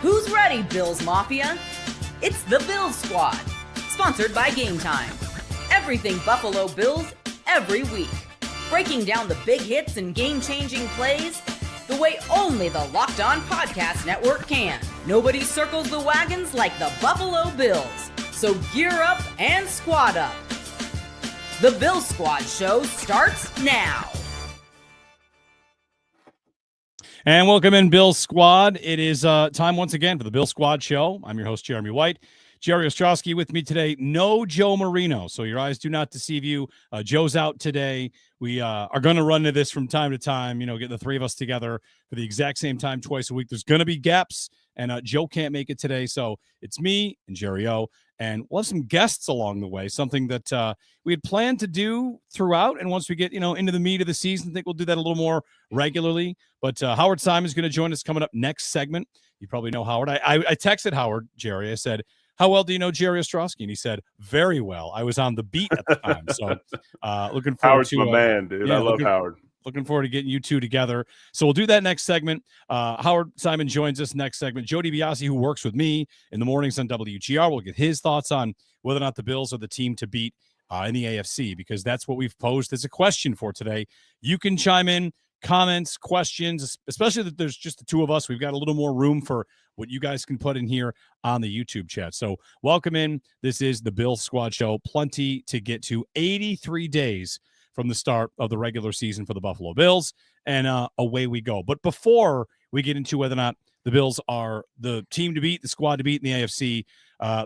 Who's ready, Bills Mafia? It's the Bills Squad, sponsored by Gametime. Everything Buffalo Bills, every week. Breaking down the big hits and game-changing plays the way only the Locked On Podcast Network can. Nobody circles the wagons like the Buffalo Bills. So gear up and squad up. The Bills Squad show starts now. And welcome in, Bills Squad. It is time once again for the Bills Squad show. I'm your host, Jeremy White. Jerry Ostrowski with me today. No Joe Marino, so your eyes do not deceive you. Joe's out today. We are going to run into this from time to time, get the three of us together for the exact same time twice a week. There's going to be gaps, and Joe can't make it today, so it's me and Jerry O, and we'll have some guests along the way, something that we had planned to do throughout, and once we get, into the meat of the season, I think we'll do that a little more regularly. But Howard Simon is going to join us coming up next segment. You probably know Howard. I texted Howard, Jerry. I said, how well do you know Jerry Ostrowski? And he said, very well. I was on the beat at the time. So looking forward Howard's to my man, dude. Yeah, I love Howard. Looking forward to getting you two together. So we'll do that next segment. Howard Simon joins us next segment. Joe DiBiase, who works with me in the mornings on WGR, will get his thoughts on whether or not the Bills are the team to beat in the AFC, because that's what we've posed as a question for today. You can chime in, comments, questions, especially that there's just the two of us. We've got a little more room for what you guys can put in here on the YouTube chat. So welcome in. This is the Bills Squad show. Plenty to get to. 83 days from the start of the regular season for the Buffalo Bills, and away we go. But before we get into whether or not the Bills are the team to beat, the squad to beat in the AFC,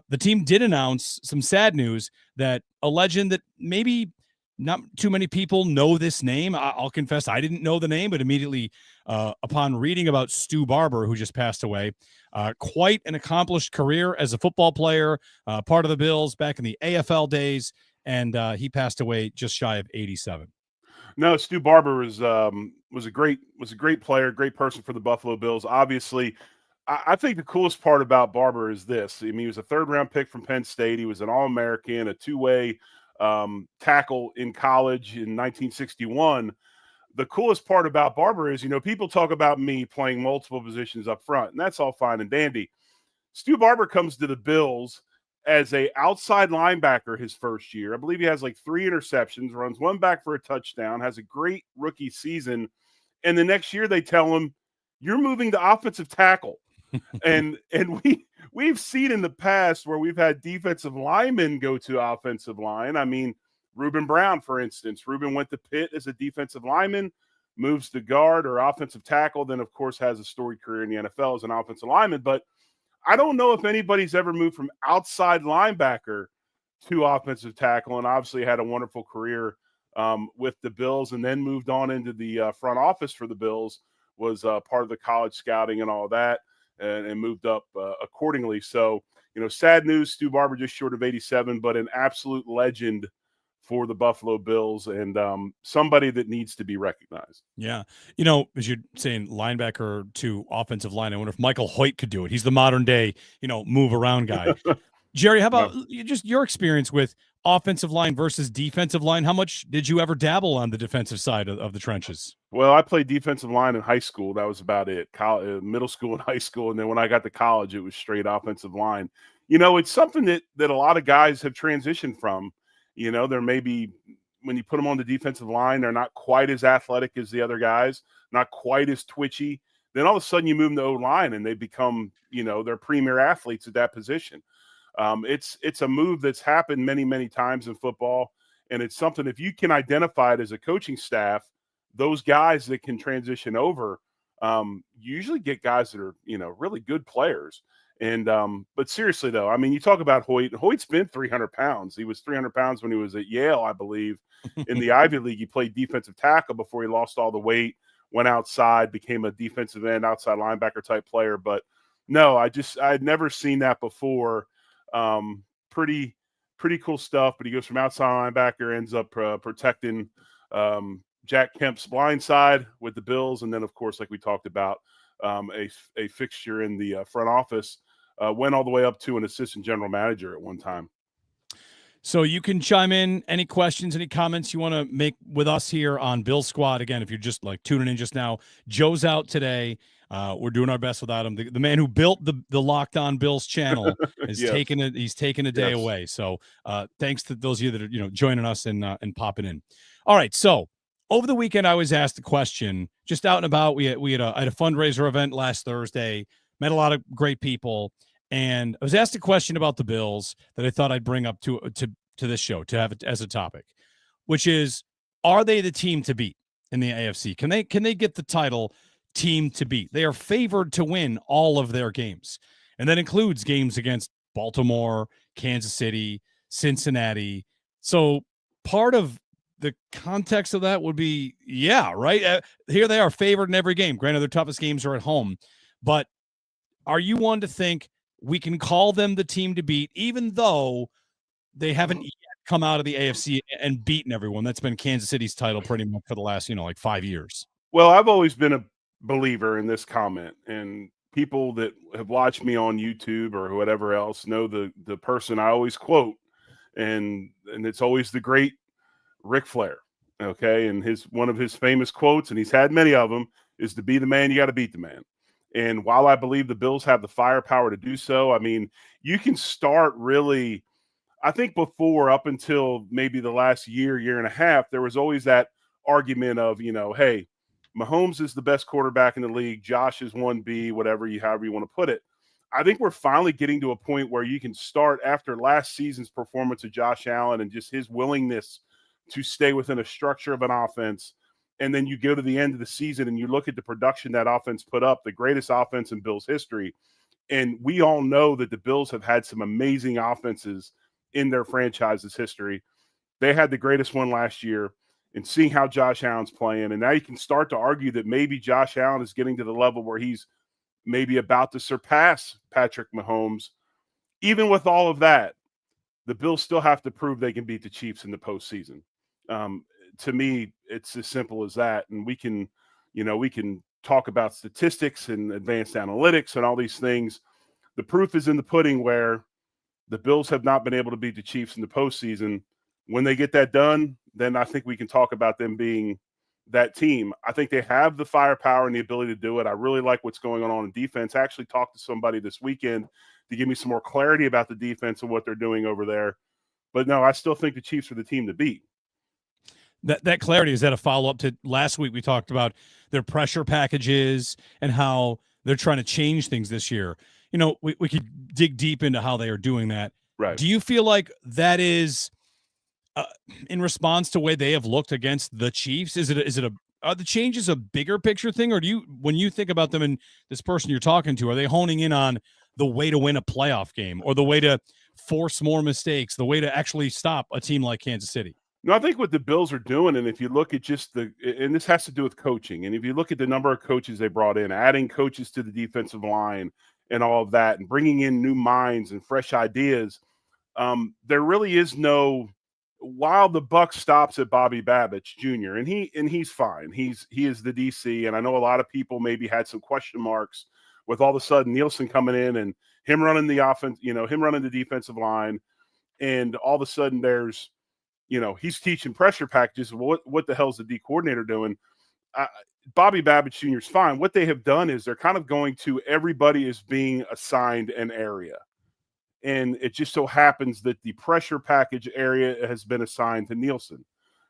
the team did announce some sad news that a legend that maybe not too many people know this name. I'll confess I didn't know the name, but immediately upon reading about Stu Barber, who just passed away, quite an accomplished career as a football player, part of the Bills back in the AFL days, and he passed away just shy of 87. No, Stu Barber was a great player, great person for the Buffalo Bills. Obviously, I think the coolest part about Barber is this. I mean, he was a third-round pick from Penn State. He was an All-American, a two-way tackle in college in 1961. The coolest part about Barber is, people talk about me playing multiple positions up front, and that's all fine and dandy. Stu Barber comes to the Bills as a outside linebacker his first year. I believe he has like 3 interceptions, runs one back for a touchdown, has a great rookie season. And the next year they tell him, you're moving to offensive tackle. and we've seen in the past where we've had defensive linemen go to offensive line. I mean, Reuben Brown, for instance. Reuben went to Pitt as a defensive lineman, moves to guard or offensive tackle, then, of course, has a storied career in the NFL as an offensive lineman. But I don't know if anybody's ever moved from outside linebacker to offensive tackle, and obviously had a wonderful career with the Bills, and then moved on into the front office for the Bills, was part of the college scouting and all that, and moved up accordingly. So, sad news, Stu Barber just short of 87, but an absolute legend for the Buffalo Bills, and somebody that needs to be recognized. Yeah. As you're saying, linebacker to offensive line, I wonder if Michael Hoyt could do it. He's the modern day, move around guy. Jerry, how about just your experience with offensive line versus defensive line? How much did you ever dabble on the defensive side of the trenches? Well, I played defensive line in high school. That was about it. Middle school and high school. And then when I got to college, it was straight offensive line. It's something that a lot of guys have transitioned from. There may be, when you put them on the defensive line, they're not quite as athletic as the other guys, not quite as twitchy. Then all of a sudden you move them to O-line and they become, they're premier athletes at that position. It's a move that's happened many, many times in football. And it's something, if you can identify it as a coaching staff, those guys that can transition over, you usually get guys that are, really good players. And but seriously, though, I mean, you talk about Hoyt. Hoyt's been 300 pounds. He was 300 pounds when he was at Yale, I believe. In the Ivy League, he played defensive tackle before he lost all the weight, went outside, became a defensive end, outside linebacker type player. But no, I'd never seen that before. Pretty cool stuff. But he goes from outside linebacker, ends up protecting Jack Kemp's blind side with the Bills. And then, of course, like we talked about, a fixture in the front office, went all the way up to an assistant general manager at one time. So you can chime in any questions, any comments you want to make with us here on Bill Squad. Again, if you're just like tuning in just now, Joe's out today. We're doing our best without him. The man who built the Locked On Bills channel is Yes. he's taken a day Yes. away. So thanks to those of you that are joining us and popping in. All right, so over the weekend I was asked a question just out and about. I had a fundraiser event last Thursday, met a lot of great people, and I was asked a question about the Bills that I thought I'd bring up to this show to have it as a topic, which is, are they the team to beat in the AFC? Can they get the title team to beat? They are favored to win all of their games, and that includes games against Baltimore, Kansas City, Cincinnati. So part of the context of that would be, right? Here they are favored in every game. Granted, their toughest games are at home, but are you one to think we can call them the team to beat, even though they haven't yet come out of the AFC and beaten everyone? That's been Kansas City's title pretty much for the last, 5 years. Well, I've always been a believer in this comment, and people that have watched me on YouTube or whatever else know the person I always quote, and it's always the great Ric Flair. Okay, and one of his famous quotes, and he's had many of them, is, to be the man, you got to beat the man. And while I believe the Bills have the firepower to do so, I mean, you can start really. I think before, up until maybe the last year and a half, there was always that argument of, hey, Mahomes is the best quarterback in the league. Josh is 1B, however you want to put it. I think we're finally getting to a point where you can start, after last season's performance of Josh Allen and just his willingness to stay within a structure of an offense. And then you go to the end of the season and you look at the production that offense put up, the greatest offense in Bills history. And we all know that the Bills have had some amazing offenses in their franchise's history. They had the greatest one last year, and seeing how Josh Allen's playing. And now you can start to argue that maybe Josh Allen is getting to the level where he's maybe about to surpass Patrick Mahomes. Even with all of that, the Bills still have to prove they can beat the Chiefs in the postseason. To me, it's as simple as that. And we can talk about statistics and advanced analytics and all these things. The proof is in the pudding, where the Bills have not been able to beat the Chiefs in the postseason. When they get that done, then I think we can talk about them being that team. I think they have the firepower and the ability to do it. I really like what's going on in defense. I actually talked to somebody this weekend to give me some more clarity about the defense and what they're doing over there. But no, I still think the Chiefs are the team to beat. That clarity, is that a follow-up to last week? We talked about their pressure packages and how they're trying to change things this year. We could dig deep into how they are doing that. Right. Do you feel like that is in response to the way they have looked against the Chiefs? Are the changes a bigger picture thing, or when you think about them and this person you're talking to, are they honing in on the way to win a playoff game, or the way to force more mistakes, the way to actually stop a team like Kansas City? No, I think what the Bills are doing, and if you look at just and this has to do with coaching, and if you look at the number of coaches they brought in, adding coaches to the defensive line and all of that, and bringing in new minds and fresh ideas, there really is no. While the buck stops at Bobby Babich Jr., and he's fine, he is the DC, and I know a lot of people maybe had some question marks with all of a sudden Nielsen coming in and him running the offense, him running the defensive line, and all of a sudden there's. He's teaching pressure packages. What the hell is the D coordinator doing? Bobby Babich Jr. is fine. What they have done is they're kind of going to, everybody is being assigned an area. And it just so happens that the pressure package area has been assigned to Nielsen.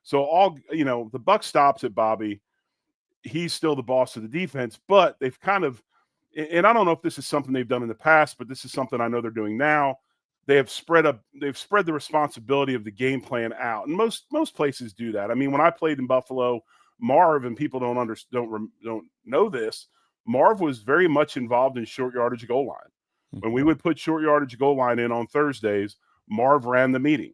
So the buck stops at Bobby. He's still the boss of the defense, but they've kind of, and I don't know if this is something they've done in the past, but this is something I know they're doing now. They've spread the responsibility of the game plan out, and most places do that. I mean, when I played in Buffalo, Marv, and people don't know this, Marv was very much involved in short yardage goal line. When we would put short yardage goal line in on Thursdays, Marv ran the meeting,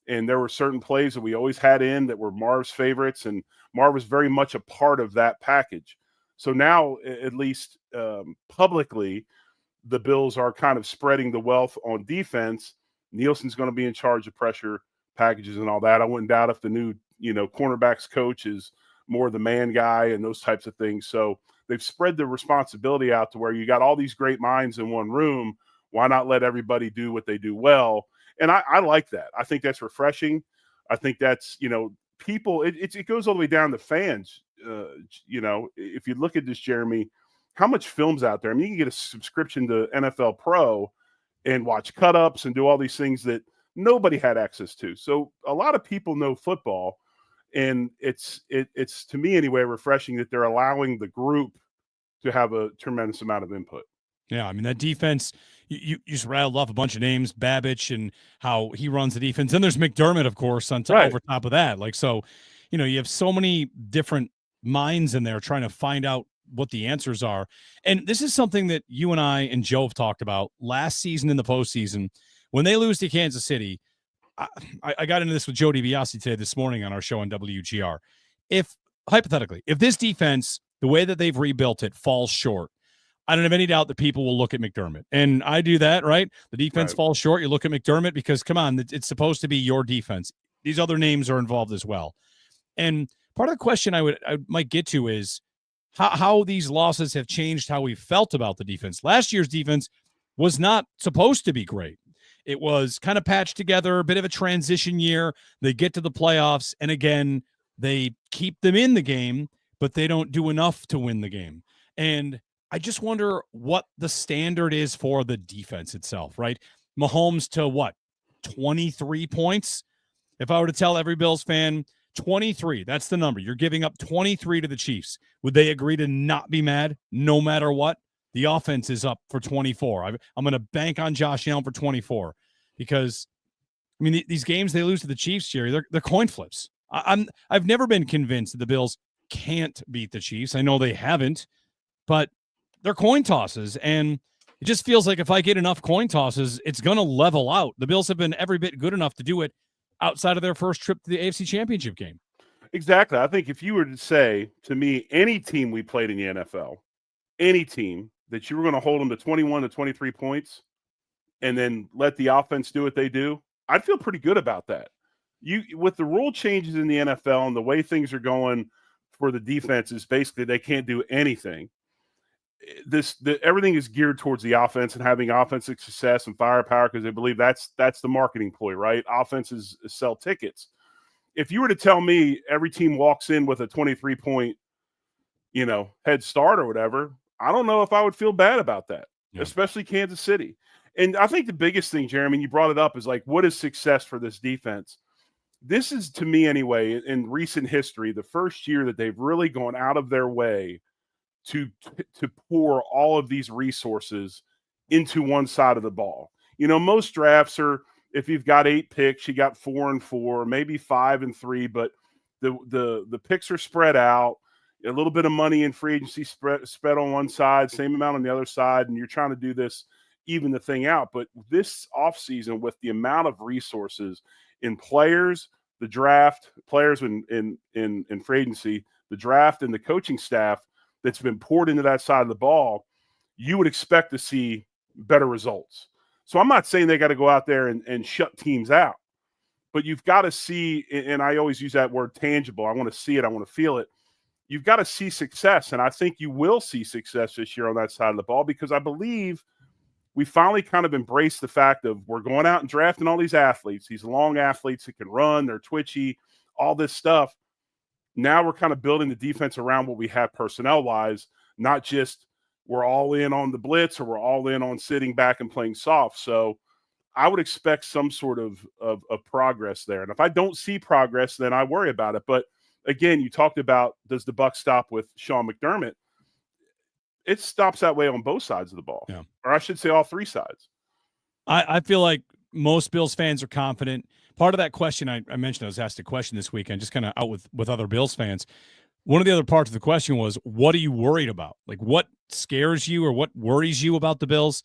and there were certain plays that we always had in that were Marv's favorites, and Marv was very much a part of that package. So now, at least publicly, the Bills are kind of spreading the wealth on defense. Nielsen's going to be in charge of pressure packages and all that. I wouldn't doubt if the new, cornerbacks coach is more the man guy and those types of things. So they've spread the responsibility out to where you got all these great minds in one room. Why not let everybody do what they do well? And I like that. I think that's refreshing. I think that's, people, it goes all the way down to fans. If you look at this, Jeremy, how much film's out there. I mean, you can get a subscription to NFL Pro and watch cut-ups and do all these things that nobody had access to. So a lot of people know football, and it's to me anyway refreshing that they're allowing the group to have a tremendous amount of input. Yeah, I mean, that defense, you just rattled off a bunch of names, Babbage and how he runs the defense. And there's McDermott, of course, over top of that. Like, so, you have so many different minds in there trying to find out what the answers are. And this is something that you and I and Joe have talked about last season in the postseason. When they lose to Kansas City, I got into this with Joe DiBiase today this morning on our show on WGR. Hypothetically, if this defense, the way that they've rebuilt it, falls short, I don't have any doubt that people will look at McDermott. And I do that, right? The defense falls short. You look at McDermott because, come on, it's supposed to be your defense. These other names are involved as well. And part of the question I might get to is how these losses have changed how we felt about the defense. Last year's defense was not supposed to be great. It was kind of patched together, a bit of a transition year. They get to the playoffs, and again, they keep them in the game, but they don't do enough to win the game. And I just wonder what the standard is for the defense itself, right? Mahomes to what? 23 points? If I were to tell every Bills fan, 23, that's the number. You're giving up 23 to the Chiefs. Would they agree to not be mad no matter what? The offense is up for 24. I'm going to bank on Josh Allen for 24 because, I mean, these games they lose to the Chiefs, Jerry, they're coin flips. I've never been convinced that the Bills can't beat the Chiefs. I know they haven't, but they're coin tosses, and it just feels like if I get enough coin tosses, it's going to level out. The Bills have been every bit good enough to do it outside of their first trip to the AFC Championship game. Exactly. I think if you were to say to me, any team we played in the NFL, any team that you were going to hold them to 21 to 23 points and then let the offense do what they do, I'd feel pretty good about that. With the rule changes in the NFL and the way things are going for the defenses, basically they can't do anything. Everything is geared towards the offense and having offensive success and firepower because they believe that's the marketing ploy, right? Offenses sell tickets. If you were to tell me every team walks in with a 23-point, head start or whatever, I don't know if I would feel bad about that, especially Kansas City. And I think the biggest thing, Jeremy, you brought it up, is like, what is success for this defense? This is, to me anyway, in recent history, the first year that they've really gone out of their way to pour all of these resources into one side of the ball. Most drafts are, if you've got 8 picks, you got 4 and 4, maybe 5 and 3, but the picks are spread out. A little bit of money in free agency spread on one side, same amount on the other side, and you're trying to do this, even the thing out. But this offseason, with the amount of resources in players, the draft, players in free agency, the draft, and the coaching staff that's been poured into that side of the ball, you would expect to see better results. So I'm not saying they got to go out there and shut teams out, but you've got to see, and I always use that word tangible. I want to see it. I want to feel it. You've got to see success, and I think you will see success this year on that side of the ball because I believe we finally kind of embraced the fact of we're going out and drafting all these athletes, these long athletes that can run, they're twitchy, all this stuff. Now we're kind of building the defense around what we have personnel-wise, not just we're all in on the blitz or we're all in on sitting back and playing soft. So I would expect some sort of progress there. And if I don't see progress, then I worry about it. But again, you talked about, does the buck stop with Sean McDermott? It stops that way on both sides of the ball, or I should say all 3 sides. I feel like most Bills fans are confident. Part of that question I mentioned, I was asked a question this weekend, just kind of out with other Bills fans. One of the other parts of the question was, what are you worried about? Like, what scares you or what worries you about the Bills?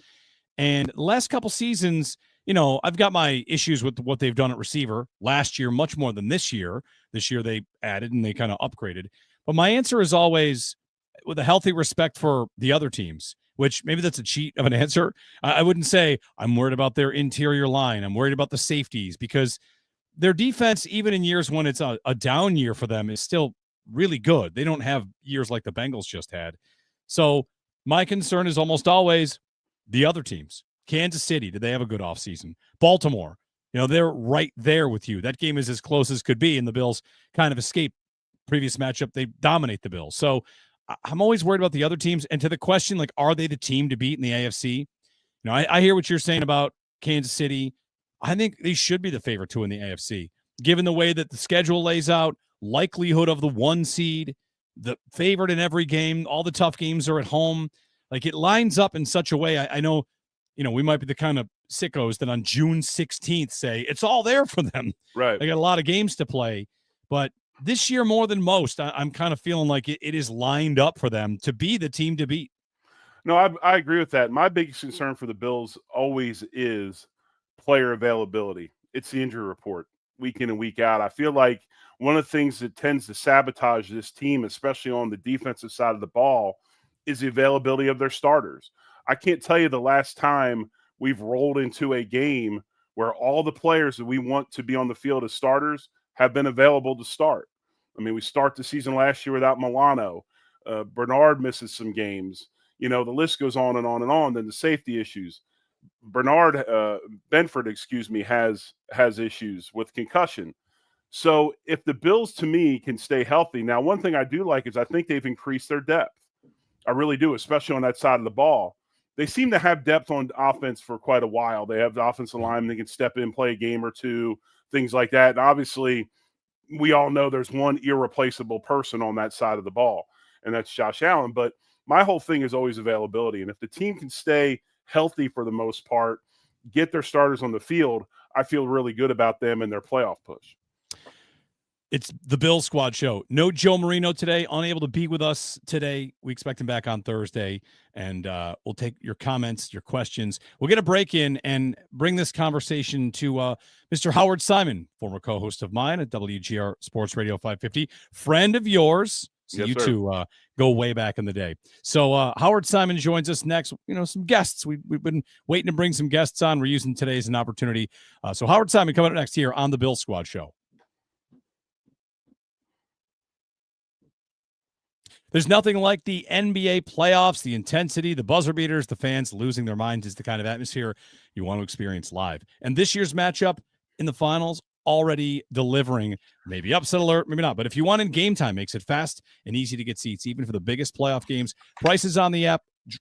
And the last couple seasons, I've got my issues with what they've done at receiver last year, much more than this year. This year they added and they kind of upgraded. But my answer is always with a healthy respect for the other teams, which maybe that's a cheat of an answer. I wouldn't say I'm worried about their interior line. I'm worried about the safeties because their defense, even in years when it's a down year for them, is still really good. They don't have years like the Bengals just had. So my concern is almost always the other teams. Kansas City, did they have a good offseason? Baltimore, they're right there with you. That game is as close as could be, and the Bills kind of escape previous matchup. They dominate the Bills. So I'm always worried about the other teams. And to the question, like, are they the team to beat in the AFC? You know, I hear what you're saying about Kansas City. I think they should be the favorite to win the AFC, given the way that the schedule lays out, likelihood of the 1 seed, the favorite in every game, all the tough games are at home. Like, it lines up in such a way. I know, you know, we might be the kind of sickos that on June 16th say it's all there for them. Right. They got a lot of games to play, but this year more than most, I'm kind of feeling like it is lined up for them to be the team to beat. No, I agree with that. My biggest concern for the Bills always is player availability. It's the injury report week in and week out. I feel like one of the things that tends to sabotage this team, especially on the defensive side of the ball, is the availability of their starters. I can't tell you the last time we've rolled into a game where all the players that we want to be on the field as starters have been available to start. I mean, we start the season last year without Milano. Bernard misses some games. You know, the list goes on and on and on. Then the safety issues. Benford, has issues with concussion. So if the Bills, to me, can stay healthy. Now, one thing I do like is I think they've increased their depth. I really do, especially on that side of the ball. They seem to have depth on offense for quite a while. They have the offensive lineman that can step in, play a game or two, things like that. And obviously, we all know there's one irreplaceable person on that side of the ball, and that's Josh Allen. But my whole thing is always availability. And if the team can stay healthy for the most part, get their starters on the field, I feel really good about them and their playoff push. It's the Bills Squad show. No Joe Marino today, unable to be with us today. We expect him back on Thursday, and we'll take your comments, your questions. We'll get a break in and bring this conversation to Mr. Howard Simon, former co-host of mine at WGR Sports Radio 550, friend of yours. So yes, you sir. two go way back in the day. So Howard Simon joins us next. You know, some guests. We've been waiting to bring some guests on. We're using today as an opportunity. So Howard Simon coming up next here on the Bills Squad show. There's nothing like the NBA playoffs, the intensity, the buzzer beaters, the fans losing their minds is the kind of atmosphere you want to experience live. And this year's matchup in the finals already delivering, maybe upset alert, maybe not. But if you want in Game Time, makes it fast and easy to get seats, even for the biggest playoff games. Prices on the app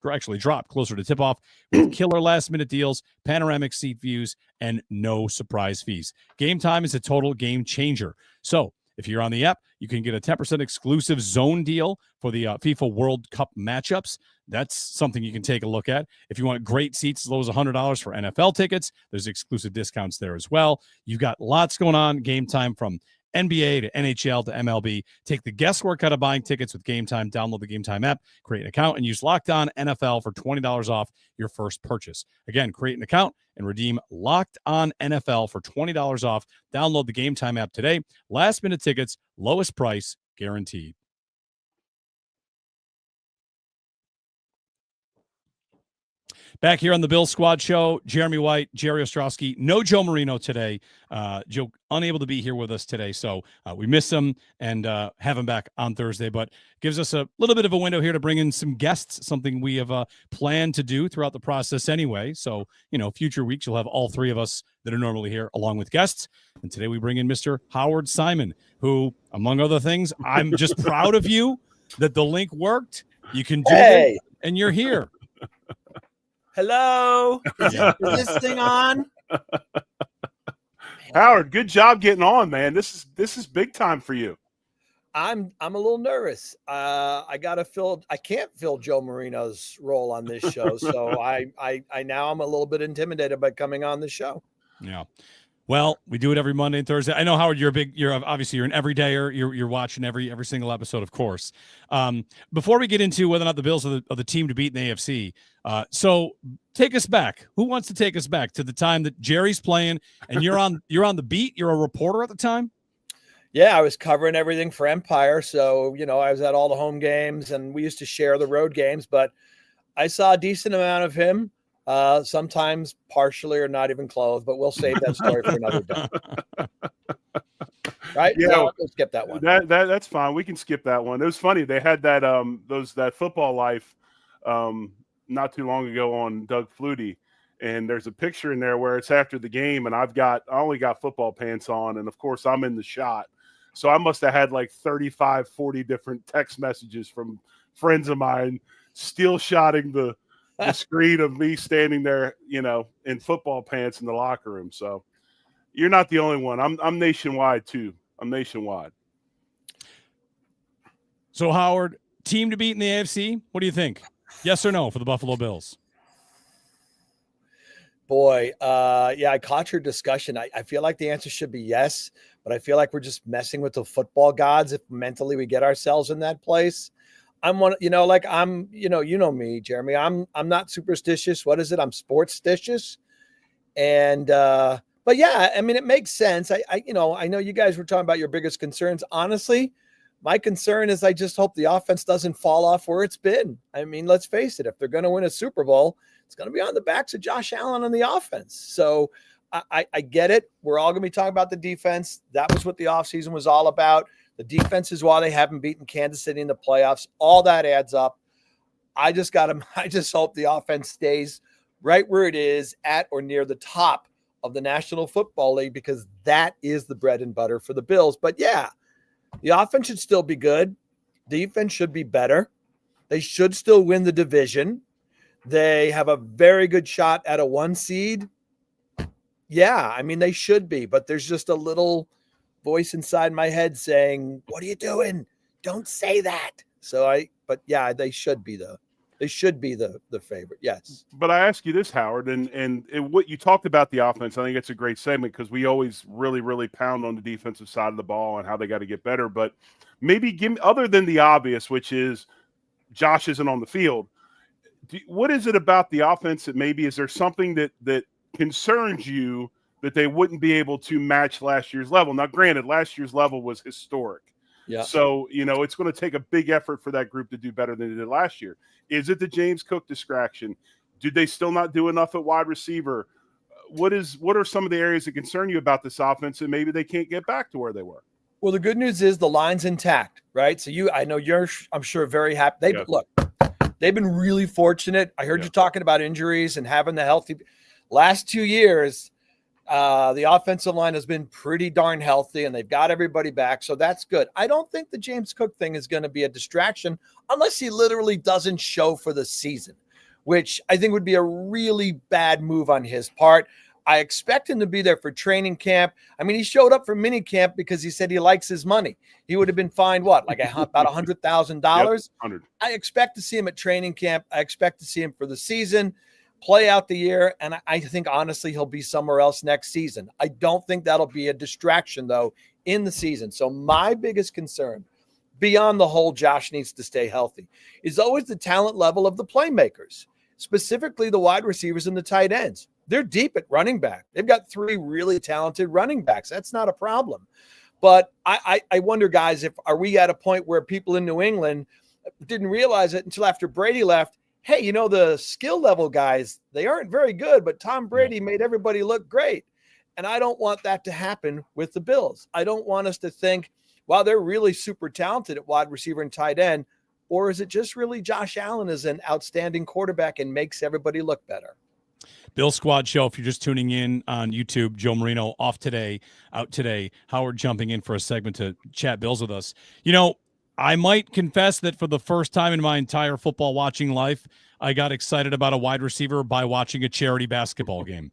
actually drop closer to tip-off with killer last-minute deals, panoramic seat views, and no surprise fees. Game Time is a total game changer. So if you're on the app, you can get a 10% exclusive zone deal for the FIFA World Cup matchups. That's something you can take a look at. If you want great seats as low as $100 for NFL tickets, there's exclusive discounts there as well. You've got lots going on. Game Time from NBA to NHL to MLB. Take the guesswork out of buying tickets with Game Time. Download the Game Time app, create an account, and use Locked On NFL for $20 off your first purchase. Again, create an account and redeem Locked On NFL for $20 off. Download the Game Time app today. Last minute tickets, lowest price guaranteed. Back here on the Bill Squad show, Jeremy White, Jerry Ostrowski, no Joe Marino today. Joe unable to be here with us today, so we miss him and have him back on Thursday, but gives us a little bit of a window here to bring in some guests, something we have planned to do throughout the process anyway. So, you know, future weeks, you'll have all three of us that are normally here along with guests. And today we bring in Mr. Howard Simon, who, among other things, I'm just proud of you that the link worked. You can do it, and you're here. Hello. Is this thing on? Howard, good job getting on, man. This is big time for you. I'm a little nervous. I can't fill Joe Marino's role on this show. So I now I'm a little bit intimidated by coming on the show. Yeah. Well, we do it every Monday and Thursday. I know, Howard, you're obviously an everydayer. You're watching every single episode, of course. Before we get into whether or not the Bills are the team to beat in the AFC, so take us back. Who wants to take us back to the time that Jerry's playing and you're on the beat? You're a reporter at the time? Yeah, I was covering everything for Empire. So, you know, I was at all the home games and we used to share the road games, but I saw a decent amount of him. Sometimes partially or not even clothed, but we'll save that story for another day. Right? Yeah, no, we'll skip that one. That's fine. We can skip that one. It was funny. They had that that Football Life not too long ago on Doug Flutie, and there's a picture in there where it's after the game, and I only got football pants on, and of course I'm in the shot. So I must have had like 35, 40 different text messages from friends of mine still shotting the screen of me standing there, in football pants in the locker room. So you're not the only one. I'm nationwide too. I'm nationwide. So Howard, team to beat in the AFC? What do you think? Yes or no for the Buffalo Bills? Boy, I caught your discussion. I feel like the answer should be yes, but I feel like we're just messing with the football gods if mentally we get ourselves in that place. I'm one, you know me, Jeremy. I'm not superstitious. What is it? I'm sportstitious. And but yeah, I mean, it makes sense. I know you guys were talking about your biggest concerns. Honestly, my concern is I just hope the offense doesn't fall off where it's been. I mean, let's face it, if they're going to win a Super Bowl, it's going to be on the backs of Josh Allen on the offense. So I get it. We're all going to be talking about the defense. That was what the offseason was all about. The defense is why they haven't beaten Kansas City in the playoffs. All that adds up. I just hope the offense stays right where it is at or near the top of the National Football League, because that is the bread and butter for the Bills. But yeah, the offense should still be good. Defense should be better. They should still win the division. They have a very good shot at a 1 seed. Yeah, I mean, they should be, but there's just a little voice inside my head saying, what are you doing? Don't say that. But yeah, they should be the favorite. Yes. But I ask you this, Howard, and what you talked about the offense, I think it's a great segment because we always really, really pound on the defensive side of the ball and how they got to get better. But maybe give me, other than the obvious, which is Josh isn't on the field, what is it about the offense that maybe is there something that concerns you that they wouldn't be able to match last year's level? Now, granted, last year's level was historic. Yeah. So, it's going to take a big effort for that group to do better than they did last year. Is it the James Cook distraction? Did they still not do enough at wide receiver? What are some of the areas that concern you about this offense and maybe they can't get back to where they were? Well, the good news is the line's intact, right? So I know you're, I'm sure, very happy. Look, they've been really fortunate. I heard you talking about injuries and having the healthy last 2 years. The offensive line has been pretty darn healthy and they've got everybody back. So that's good. I don't think the James Cook thing is going to be a distraction unless he literally doesn't show for the season, which I think would be a really bad move on his part. I expect him to be there for training camp. I mean, he showed up for mini camp because he said he likes his money. He would have been fined about $100,000. Yep, I expect to see him at training camp. I expect to see him for the season, play out the year, and I think, honestly, he'll be somewhere else next season. I don't think that'll be a distraction, though, in the season. So my biggest concern, beyond the whole Josh needs to stay healthy, is always the talent level of the playmakers, specifically the wide receivers and the tight ends. They're deep at running back. They've got 3 really talented running backs. That's not a problem. But I wonder, guys, are we at a point where people in New England didn't realize it until after Brady left? Hey, the skill level guys, they aren't very good, but Tom Brady made everybody look great. And I don't want that to happen with the Bills. I don't want us to think, wow, they're really super talented at wide receiver and tight end. Or is it just really Josh Allen is an outstanding quarterback and makes everybody look better? Bill Squad Show. If you're just tuning in on YouTube, Joe Marino out today. Howard jumping in for a segment to chat Bills with us. I might confess that for the first time in my entire football watching life, I got excited about a wide receiver by watching a charity basketball game.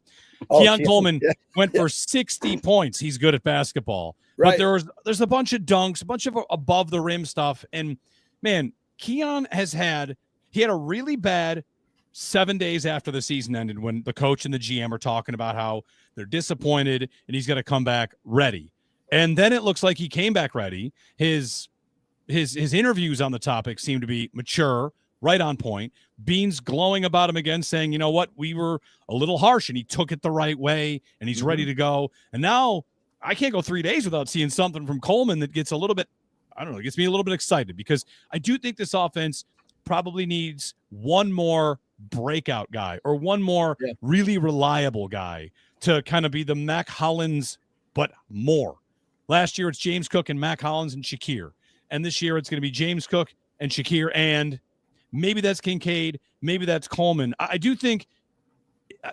Keon Coleman went for 60 points. He's good at basketball. Right. But there's a bunch of dunks, a bunch of above the rim stuff. And man, Keon had a really bad 7 days after the season ended when the coach and the GM are talking about how they're disappointed and he's going to come back ready. And then it looks like he came back ready. His interviews on the topic seem to be mature, right on point. Beans glowing about him again, saying, you know what, we were a little harsh, and he took it the right way, and he's ready to go. And now I can't go 3 days without seeing something from Coleman that gets a little bit, gets me a little bit excited, because I do think this offense probably needs one more breakout guy or one more really reliable guy to kind of be the Mac Hollins, but more. Last year, it's James Cook and Mac Hollins and Shakir. And this year it's going to be James Cook and Shakir, and maybe that's Kincaid, maybe that's Coleman. I do think,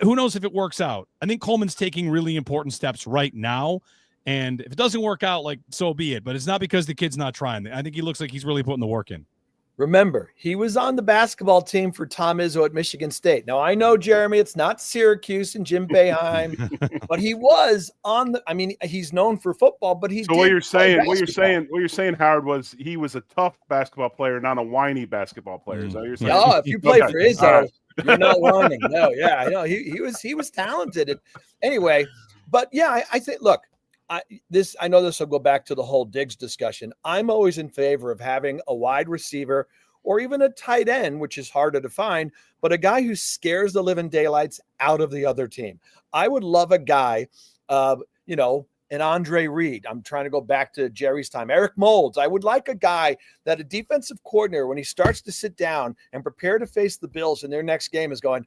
who knows if it works out. I think Coleman's taking really important steps right now, and if it doesn't work out, so be it. But it's not because the kid's not trying. I think he looks like he's really putting the work in. Remember, he was on the basketball team for Tom Izzo at Michigan State. Now, I know, Jeremy, it's not Syracuse and Jim Boeheim, but he was on the – I mean, he's known for football, but he So what you're saying, Howard, was he was a tough basketball player, not a whiny basketball player. Is that what you're saying? No, if you play Okay. for Izzo, you're not whining. No, yeah, I know. He was talented. Anyway, but yeah, I think, look, I know this will go back to the whole Diggs discussion. I'm always in favor of having a wide receiver or even a tight end, which is harder to find, but a guy who scares the living daylights out of the other team. I would love a guy, an Andre Reed. I'm trying to go back to Jerry's time. Eric Moulds. I would like a guy that a defensive coordinator, when he starts to sit down and prepare to face the Bills in their next game, is going,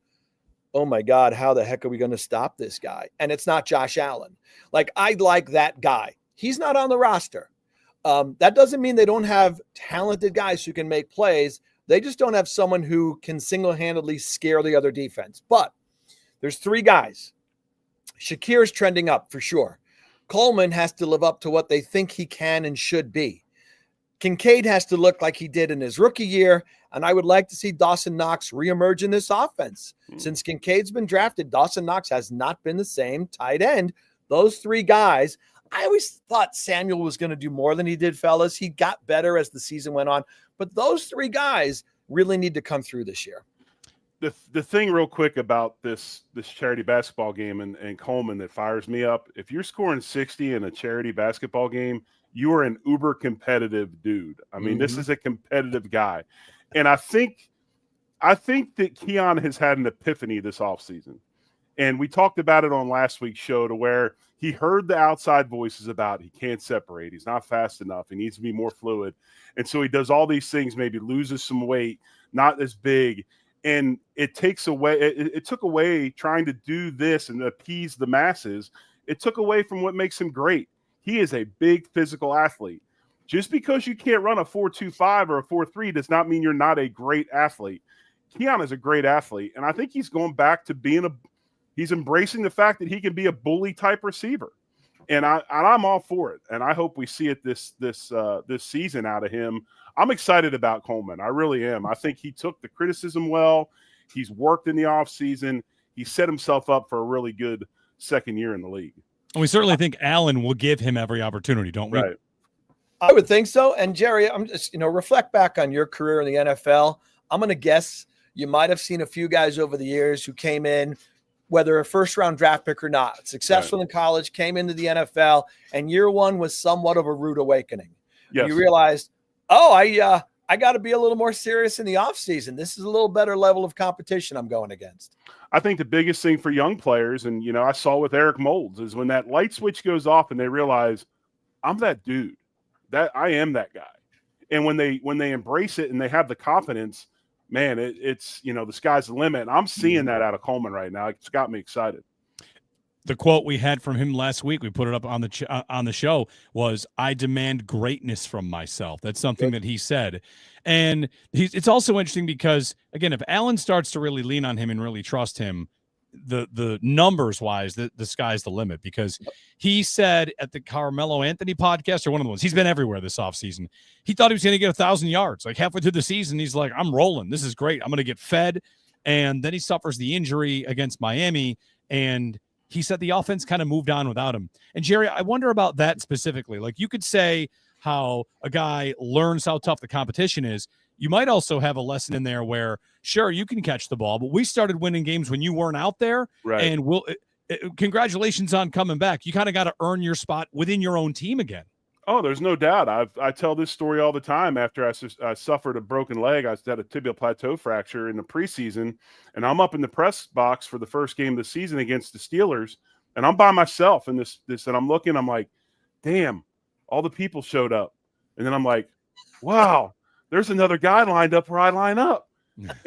oh my God, how the heck are we going to stop this guy? And it's not Josh Allen. Like, I like that guy. He's not on the roster. That doesn't mean they don't have talented guys who can make plays. They just don't have someone who can single-handedly scare the other defense. But there's three guys. Shakir's trending up for sure. Coleman has to live up to what they think he can and should be. Kincaid has to look like he did in his rookie year, and I would like to see Dawson Knox reemerge in this offense. Since Kincaid's been drafted, Dawson Knox has not been the same tight end. Those three guys, I always thought Samuel was going to do more than he did, fellas. He got better as the season went on, but those three guys really need to come through this year. The thing real quick about this charity basketball game and Coleman that fires me up, if you're scoring 60 in a charity basketball game, you are an uber competitive dude. I mean, This is a competitive guy. And I think that Keon has had an epiphany this offseason. And we talked about it on last week's show, to where he heard the outside voices about he can't separate. He's not fast enough. He needs to be more fluid. And so he does all these things, maybe loses some weight, not as big. And it takes away, it took away trying to do this and appease the masses. It took away from what makes him great. He is a big physical athlete. Just because you can't run a 4.25 or a 4.3 does not mean you're not a great athlete. Keon is a great athlete, and I think he's going back to being he's embracing the fact that he can be a bully type receiver. And I'm all for it. And I hope we see it this season out of him. I'm excited about Coleman. I really am. I think he took the criticism well. He's worked in the offseason. He set himself up for a really good second year in the league. And we certainly think Allen will give him every opportunity, don't we? Right. I would think so. And Jerry, I'm just, reflect back on your career in the NFL. I'm going to guess you might have seen a few guys over the years who came in, whether a first-round draft pick or not, successful in college, came into the NFL, and year one was somewhat of a rude awakening. Yes. You realized, I got to be a little more serious in the offseason. This is a little better level of competition I'm going against. I think the biggest thing for young players, and, I saw with Eric Moulds, is when that light switch goes off and they realize, I'm that dude. That I am that guy. And when they embrace it and they have the confidence, man, it's the sky's the limit. And I'm seeing that out of Coleman right now. It's got me excited. The quote we had from him last week, we put it up on the show, was, "I demand greatness from myself." That's something that he said. And it's also interesting because, again, if Allen starts to really lean on him and really trust him, the numbers wise, the sky's the limit, because he said at the Carmelo Anthony podcast, or one of the ones, he's been everywhere this offseason, he thought he was going to get 1,000 yards. Like halfway through the season, he's like, I'm rolling. This is great. I'm going to get fed. And then he suffers the injury against Miami, and he said the offense kind of moved on without him. And Jerry, I wonder about that specifically. Like, you could say how a guy learns how tough the competition is. You might also have a lesson in there where, sure, you can catch the ball, but we started winning games when you weren't out there. Right. And congratulations on coming back. You kind of got to earn your spot within your own team again. Oh, there's no doubt. I tell this story all the time. After I suffered a broken leg, I had a tibial plateau fracture in the preseason, and I'm up in the press box for the first game of the season against the Steelers, and I'm by myself in this, and I'm looking, I'm like, damn, all the people showed up. And then I'm like, wow, there's another guy lined up where I line up.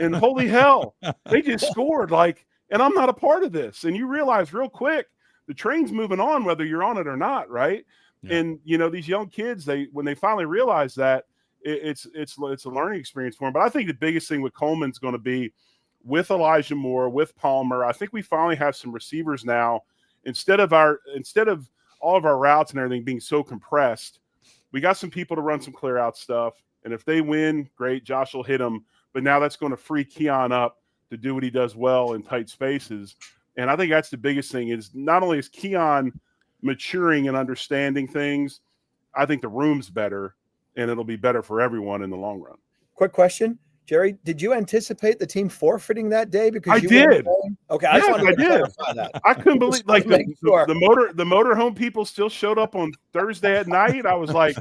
And holy hell, they just scored, and I'm not a part of this. And you realize real quick, the train's moving on whether you're on it or not, right? Yeah. And these young kids, when they finally realize that, it's a learning experience for them. But I think the biggest thing with Coleman's going to be with Elijah Moore, with Palmer. I think we finally have some receivers now. Instead of all of our routes and everything being so compressed, we got some people to run some clear out stuff. And if they win, great, Josh will hit them. But now that's going to free Keon up to do what he does well in tight spaces. And I think that's the biggest thing is not only is Keon maturing and understanding things, I think the room's better, and it'll be better for everyone in the long run. Quick question. Jerry, did you anticipate the team forfeiting that day? Because I did. Okay, Yes, I did. clarify that. I couldn't believe Just to make sure. the motorhome people still showed up on Thursday at night. I was like,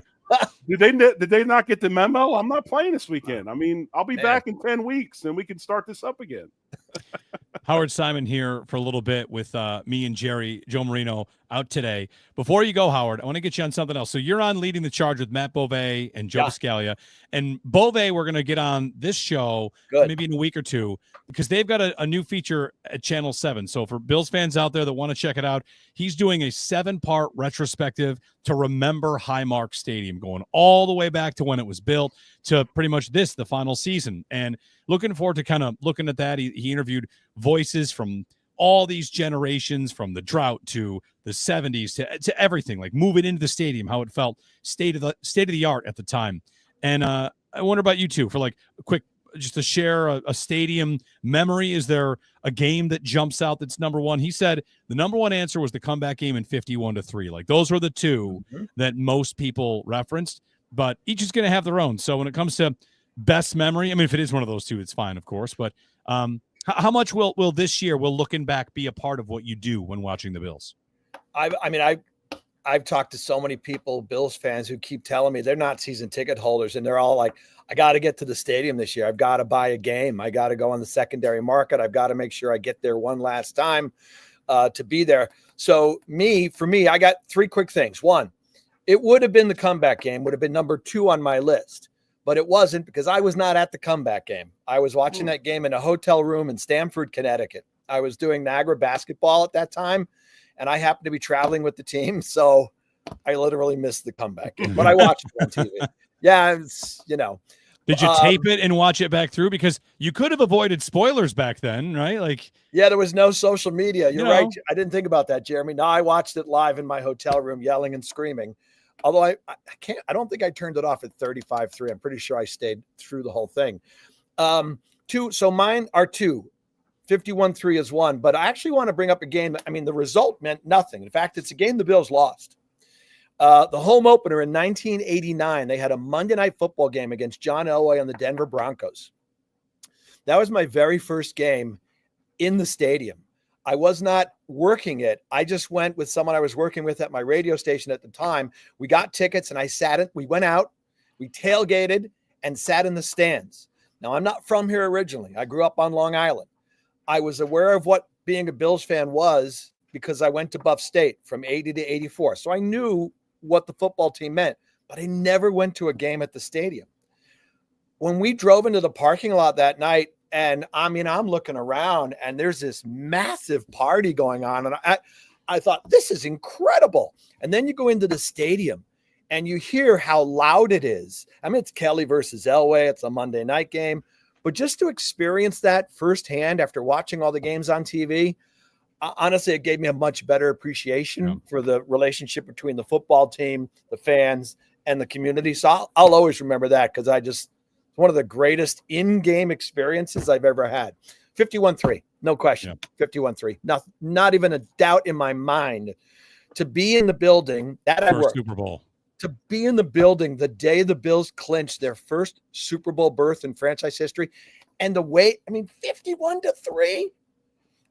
did they not get the memo? I'm not playing this weekend. I mean, I'll be back in 10 weeks and we can start this up again. Howard Simon here for a little bit with me and Jerry, Joe Marino out today. Before you go, Howard, I want to get you on something else. So you're on Leading the Charge with Matt Beauvais and Joe Biscaglia. And Beauvais, we're going to get on this show maybe in a week or two because they've got a new feature at Channel 7. So for Bills fans out there that want to check it out, he's doing a 7-part retrospective to remember Highmark Stadium, going all the way back to when it was built to pretty much the final season. And looking forward to kind of looking at that. He interviewed voices from all these generations, from the drought to the 70s to everything, like moving into the stadium, how it felt, state of the art at the time. And I wonder about you two for like a quick, just to share a stadium memory. Is there a game that jumps out that's number one? He said the number one answer was the comeback game in 51-3. Like those were the two that most people referenced, but each is going to have their own. So when it comes to best memory, I mean, if it is one of those two, it's fine, of course. But how much will this year, will looking back be a part of what you do when watching the Bills? I've talked to so many people, Bills fans, who keep telling me they're not season ticket holders, and they're all like, I got to get to the stadium this year. I've got to buy a game. I got to go on the secondary market. I've got to make sure I get there one last time to be there. So for me, I got three quick things. One, it would have been the comeback game, would have been number 2 on my list, but it wasn't because I was not at the comeback game. I was watching that game in a hotel room in Stamford, Connecticut. I was doing Niagara basketball at that time, and I happened to be traveling with the team, so I literally missed the comeback game, but I watched it on TV. Yeah, Did you tape it and watch it back through? Because you could have avoided spoilers back then, right? Like, yeah, there was no social media. You're right. I didn't think about that, Jeremy. No, I watched it live in my hotel room, yelling and screaming. Although I don't think I turned it off at 35-3. I'm pretty sure I stayed through the whole thing. 2. So mine are 2. 51-3 is 1. But I actually want to bring up a game. I mean, the result meant nothing. In fact, it's a game the Bills lost. The home opener in 1989, they had a Monday Night Football game against John Elway and the Denver Broncos. That was my very first game in the stadium. I was not working it. I just went with someone I was working with at my radio station at the time. We got tickets and we went out, we tailgated and sat in the stands. Now, I'm not from here originally. I grew up on Long Island. I was aware of what being a Bills fan was because I went to Buff State from 80 to 84. So I knew what the football team meant, but I never went to a game at the stadium. When we drove into the parking lot that night, and I'm looking around and there's this massive party going on. And I thought, this is incredible. And then you go into the stadium and you hear how loud it is. I mean, it's Kelly versus Elway. It's a Monday night game. But just to experience that firsthand after watching all the games on TV, honestly, it gave me a much better appreciation for the relationship between the football team, the fans, and the community. So I'll always remember that because it's one of the greatest in-game experiences I've ever had. 51-3, no question. 51-3, not even a doubt in my mind. To be in the building, that I worked. Super Bowl. To be in the building the day the Bills clinched their first Super Bowl berth in franchise history, and the way, 51-3.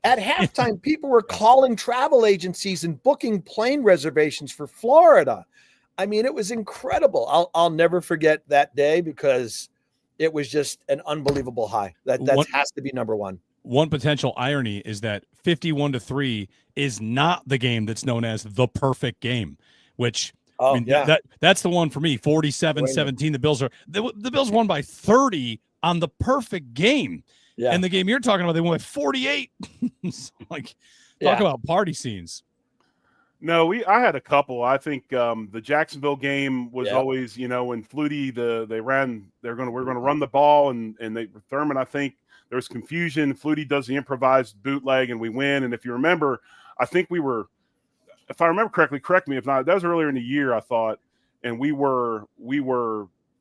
At halftime, people were calling travel agencies and booking plane reservations for Florida. I mean, it was incredible. I'll never forget that day because it was just an unbelievable high. That has to be number 1. One potential irony is that 51-3 is not the game that's known as the perfect game, which that's the one for me. 47-17. The Bills won by 30 on the perfect game. Yeah. And the game you're talking about, they won by 48. Talk about party scenes. No, I had a couple. I think the Jacksonville game was always, when Flutie we're going to run the ball and Thurman, I think there was confusion. Flutie does the improvised bootleg and we win. And if you remember, I think if I remember correctly, correct me if not, that was earlier in the year, I thought, and we were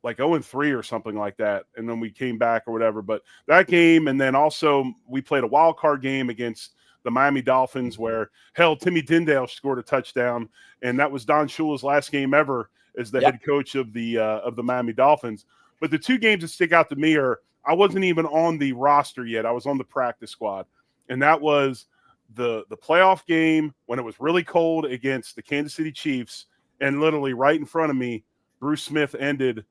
like 0-3 or something like that. And then we came back or whatever. But that game, and then also we played a wild card game against the Miami Dolphins where, hell, Timmy Tyndale scored a touchdown. And that was Don Shula's last game ever as the head coach of the Miami Dolphins. But the two games that stick out to me are, I wasn't even on the roster yet. I was on the practice squad. And that was the playoff game when it was really cold against the Kansas City Chiefs. And literally right in front of me, Bruce Smith ended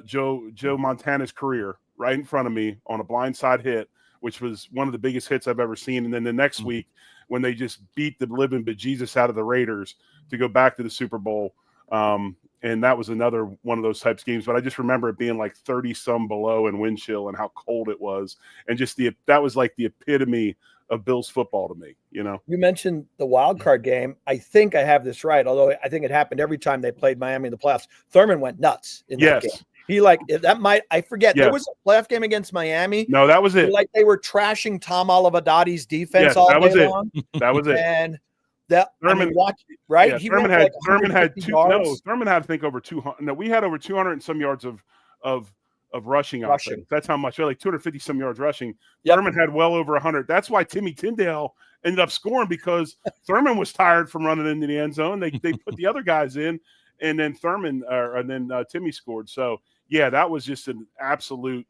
Joe Montana's career right in front of me on a blindside hit, which was one of the biggest hits I've ever seen. And then the next week, when they just beat the living bejesus out of the Raiders to go back to the Super Bowl, and that was another one of those types of games. But I just remember it being like 30-some below and wind chill and how cold it was, and just that was like the epitome of Bills football to me. You know, you mentioned the wild card game. I think I have this right, although I think it happened every time they played Miami in the playoffs. Thurman went nuts in that game. He I forget. There was a playoff game against Miami. No, that was it. Like they were trashing Tom Olivedotti's defense all day long. That was it. And that Thurman, right? Yeah, he Thurman had yards. No, Thurman had I think over 200. No, we had over 200 and some yards of rushing. That's how much. Like 250 some yards rushing. Thurman had well over 100. That's why Timmy Tyndale ended up scoring, because Thurman was tired from running into the end zone. They put the other guys in, and then Timmy scored. So yeah, that was just an absolute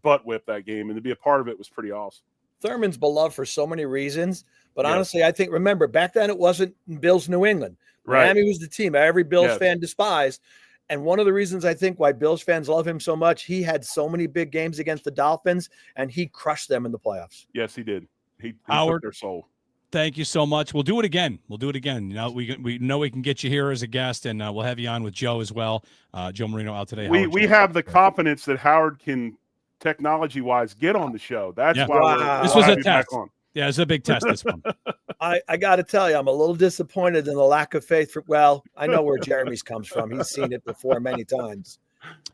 butt whip, that game, and to be a part of it was pretty awesome. Thurman's beloved for so many reasons, but honestly, I think, remember, back then it wasn't Bills New England. Miami was the team every Bills fan despised. And one of the reasons I think why Bills fans love him so much, he had so many big games against the Dolphins, and he crushed them in the playoffs. Yes, he did. He Howard, took their soul. Thank you so much. We'll do it again. You know, we know we can get you here as a guest, and we'll have you on with Joe as well. Joe Marino out today. We have the confidence that Howard can, technology-wise, get on the show. That's why this was a test. Yeah, it's a big test, this one. I got to tell you, I'm a little disappointed in the lack of faith. I know where Jeremy's comes from. He's seen it before many times.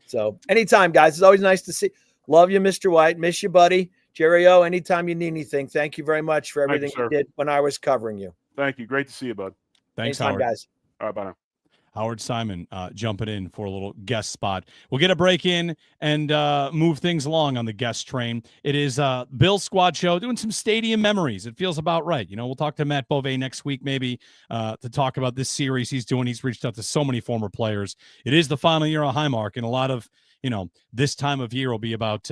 So anytime, guys. It's always nice to see. Love you, Mr. White. Miss you, buddy. Jerry O, anytime you need anything, thank you very much for everything you did when I was covering you. Thank you. Great to see you, bud. Thanks, anytime, Howard. Guys. All right, bye now. Howard Simon jumping in for a little guest spot. We'll get a break in and move things along on the guest train. It is Bill's Squad Show, doing some stadium memories. It feels about right. You know, we'll talk to Matt Bove next week maybe to talk about this series he's doing. He's reached out to so many former players. It is the final year of Highmark, and a lot of, you know, this time of year will be about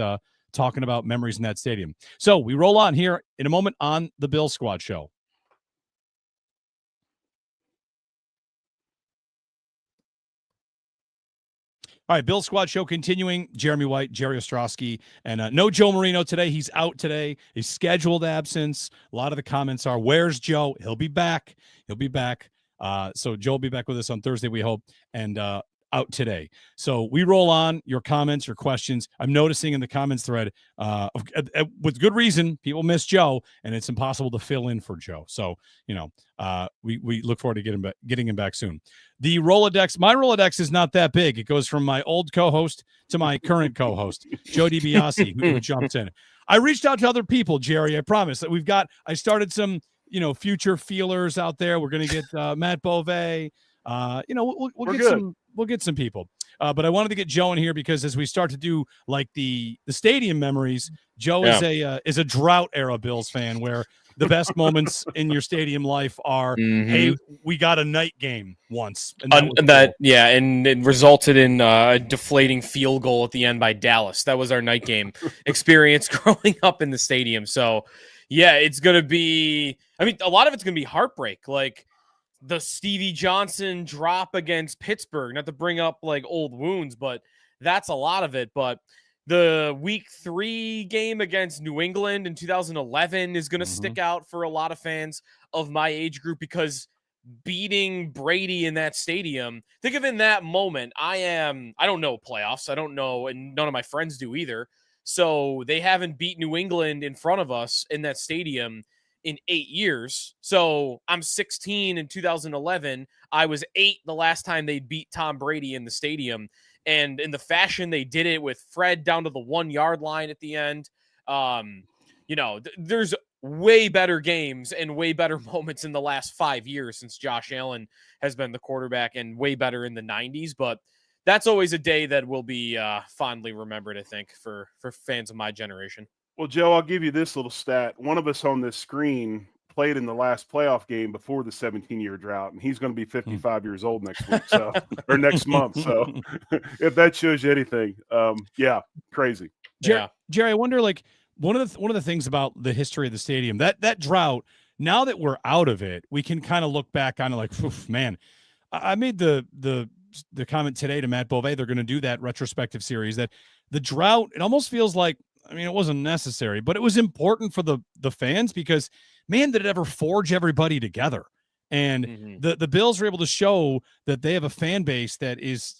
talking about memories in that stadium. So we roll on here in a moment on the Bill Squad Show. All right, Bill Squad Show continuing. Jeremy White, Jerry Ostrowski, and no Joe Marino today. He's out today. He's scheduled absence. A lot of the comments are, where's Joe? He'll be back. So Joe will be back with us on Thursday, we hope, and out today. So we roll on your comments, your questions. I'm noticing in the comments thread, with good reason, people miss Joe, and it's impossible to fill in for Joe. So, you know, we look forward to getting him back soon. The Rolodex, my Rolodex is not that big. It goes from my old co-host to my current co-host, Joe DiBiase, who jumps in. I reached out to other people, Jerry. I promise that I started some, you know, future feelers out there. We're going to get Matt Bove. You know, we'll get some people. But I wanted to get Joe in here because as we start to do like the stadium memories, Joe is a drought era Bills fan where the best moments in your stadium life are, hey, we got a night game once. And it resulted in a deflating field goal at the end by Dallas. That was our night game experience growing up in the stadium. So, yeah, it's going to be, I mean, a lot of it's going to be heartbreak. Like, the Stevie Johnson drop against Pittsburgh, not to bring up like old wounds, but that's a lot of it. But the week 3 game against New England in 2011 is going to stick out for a lot of fans of my age group because beating Brady in that stadium, think of in that moment, I don't know playoffs. I don't know. And none of my friends do either. So they haven't beat New England in front of us in that stadium in 8 years. So I'm 16 in 2011. I was 8 the last time they beat Tom Brady in the stadium. And in the fashion they did it with Fred down to the 1 yard line at the end. You know, there's way better games and way better moments in the last 5 years since Josh Allen has been the quarterback and way better in the 90s. But that's always a day that will be fondly remembered, I think, for fans of my generation. Well, Joe, I'll give you this little stat. One of us on this screen played in the last playoff game before the 17-year drought, and he's going to be 55 years old next week, so or next month. So if that shows you anything, yeah, crazy. Jerry, I wonder, like, one of the things about the history of the stadium, that drought, now that we're out of it, we can kind of look back on it like, man, I made the comment today to Matt Bove. They're going to do that retrospective series, that the drought, it almost feels like, I mean, it wasn't necessary, but it was important for the fans because, man, did it ever forge everybody together. And the Bills were able to show that they have a fan base that is,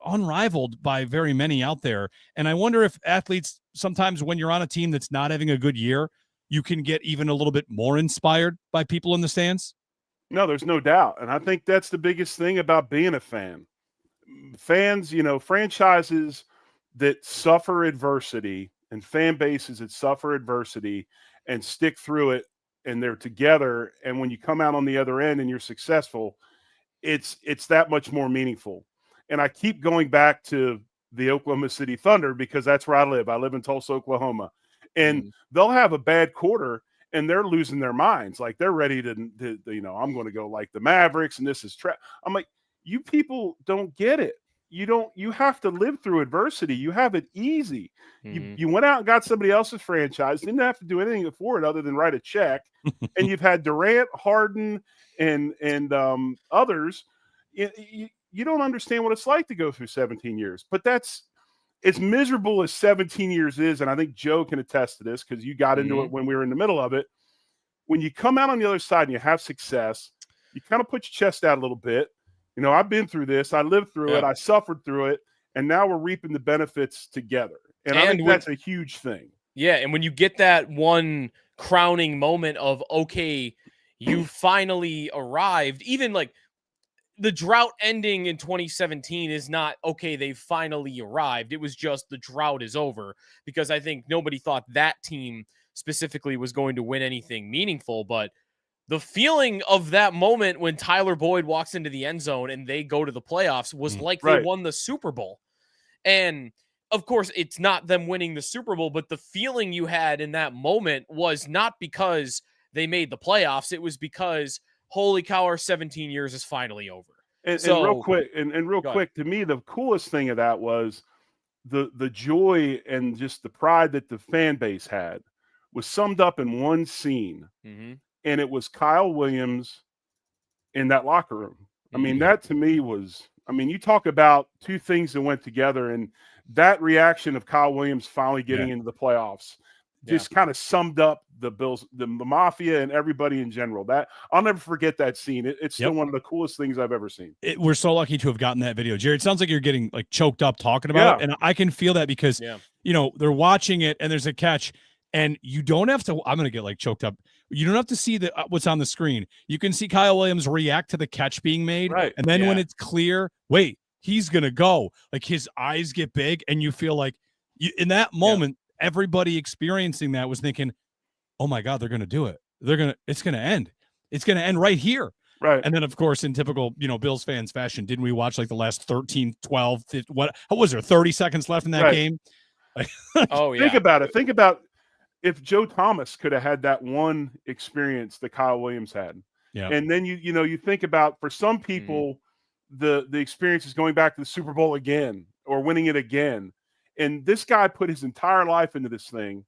unrivaled by very many out there. And I wonder if athletes, sometimes when you're on a team that's not having a good year, you can get even a little bit more inspired by people in the stands. No, there's no doubt. And I think that's the biggest thing about being a fan. Fans, franchises that suffer adversity and fan bases that suffer adversity and stick through it, and they're together. And when you come out on the other end and you're successful, it's that much more meaningful. And I keep going back to the Oklahoma City Thunder because that's where I live. I live in Tulsa, Oklahoma. And they'll have a bad quarter and they're losing their minds. Like they're ready to I'm going to go like the Mavericks and this is I'm like, you people don't get it. You have to live through adversity. You have it easy. You went out and got somebody else's franchise, didn't have to do anything for it other than write a check. And you've had Durant, Harden, and others. You don't understand what it's like to go through 17 years. But that's as miserable as 17 years is, and I think Joe can attest to this because you got into it when we were in the middle of it. When you come out on the other side and you have success, you kind of put your chest out a little bit. I've been through this. I lived through it. I suffered through it. And now we're reaping the benefits together. And I think that's a huge thing. Yeah, and when you get that one crowning moment of, okay, you finally arrived, even like the drought ending in 2017 is not, okay, they finally arrived. It was just the drought is over because I think nobody thought that team specifically was going to win anything meaningful, but the feeling of that moment when Tyler Boyd walks into the end zone and they go to the playoffs was like they won the Super Bowl. And of course, it's not them winning the Super Bowl, but the feeling you had in that moment was not because they made the playoffs. It was because, holy cow, our 17 years is finally over. And real quick, to me, the coolest thing of that was the joy and just the pride that the fan base had was summed up in one scene. And it was Kyle Williams in that locker room. I mean, that to me was, you talk about two things that went together, and that reaction of Kyle Williams finally getting into the playoffs just kind of summed up the Bills, the Mafia, and everybody in general. That I'll never forget that scene. It's still one of the coolest things I've ever seen. We're so lucky to have gotten that video. Jared, it sounds like you're getting like choked up talking about it. And I can feel that because, they're watching it and there's a catch. And you don't have to, I'm going to get like choked up. You don't have to see what's on the screen. You can see Kyle Williams react to the catch being made. Right. And then when it's clear, wait, he's going to go. Like his eyes get big and you feel like in that moment, everybody experiencing that was thinking, oh my God, they're going to do it. It's going to end. It's going to end right here. Right. And then of course, in typical, Bills fans fashion, didn't we watch like the last 13, 12, 15, what was there 30 seconds left in that game? Like, Think about it. Think about if Joe Thomas could have had that one experience that Kyle Williams had. Yeah. And then you think about, for some people, the experience is going back to the Super Bowl again or winning it again. And this guy put his entire life into this thing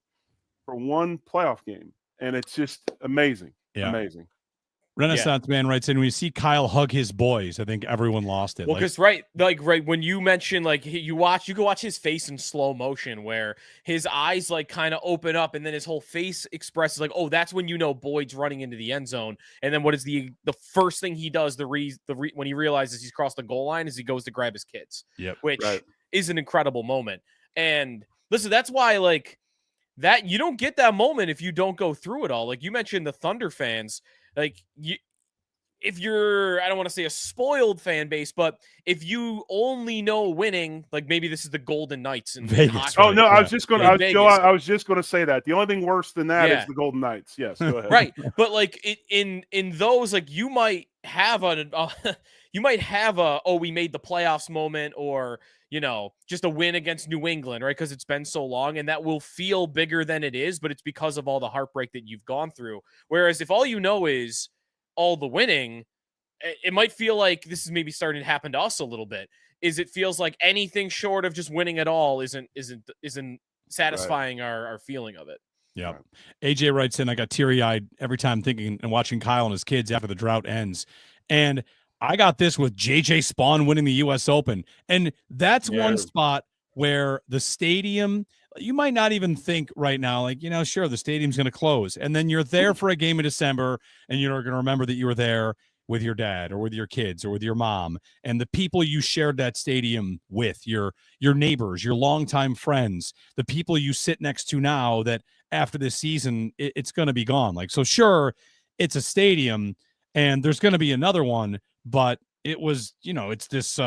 for one playoff game. And it's just amazing. Yeah. Amazing. Renaissance Man writes in, when you see Kyle hug his boys, I think everyone lost it. Well, because when you mentioned you can watch his face in slow motion where his eyes like kind of open up and then his whole face expresses like, oh, that's when Boyd's running into the end zone. And then what is the first thing he does when he realizes he's crossed the goal line is he goes to grab his kids. Which is an incredible moment. And listen, that's why that you don't get that moment if you don't go through it all. Like you mentioned the Thunder fans. If you're, I don't want to say a spoiled fan base, but if you only know winning, like maybe this is the Golden Knights in Vegas. Oh no, I was just going to say that. The only thing worse than that is the Golden Knights. Yes, go ahead. Right, but in those, you might have you might have a, oh, we made the playoffs moment, or, just a win against New England, right? Because it's been so long, and that will feel bigger than it is, but it's because of all the heartbreak that you've gone through. Whereas if all you know is all the winning, it might feel like this is maybe starting to happen to us a little bit. It feels like anything short of just winning at all isn't satisfying our feeling of it. Yeah. AJ writes in, I got teary-eyed every time thinking and watching Kyle and his kids after the drought ends. And I got this with JJ Spawn winning the US Open. And that's one spot where the stadium, you might not even think right now, like, sure, the stadium's going to close. And then you're there for a game in December, and you're going to remember that you were there with your dad or with your kids or with your mom and the people you shared that stadium with, your neighbors, your longtime friends, the people you sit next to now that after this season, it's going to be gone. Like, so sure, it's a stadium and there's going to be another one, but it was, it's this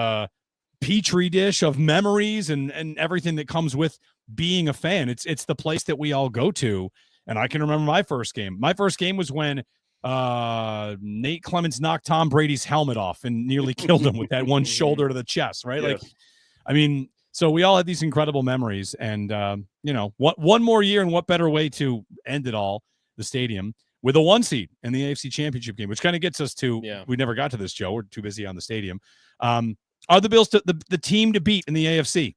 petri dish of memories and everything that comes with being a fan. It's the place that we all go to. And I can remember my first game. My first game was when Nate Clements knocked Tom Brady's helmet off and nearly killed him with that one shoulder to the chest, right? Yes. Like, I mean, so we all had these incredible memories, and what one more year, and what better way to end it all, the stadium with a 1 seed in the AFC Championship game, which kind of gets us to, we never got to this, Joe. We're too busy on the stadium. Are the Bills the team to beat in the AFC?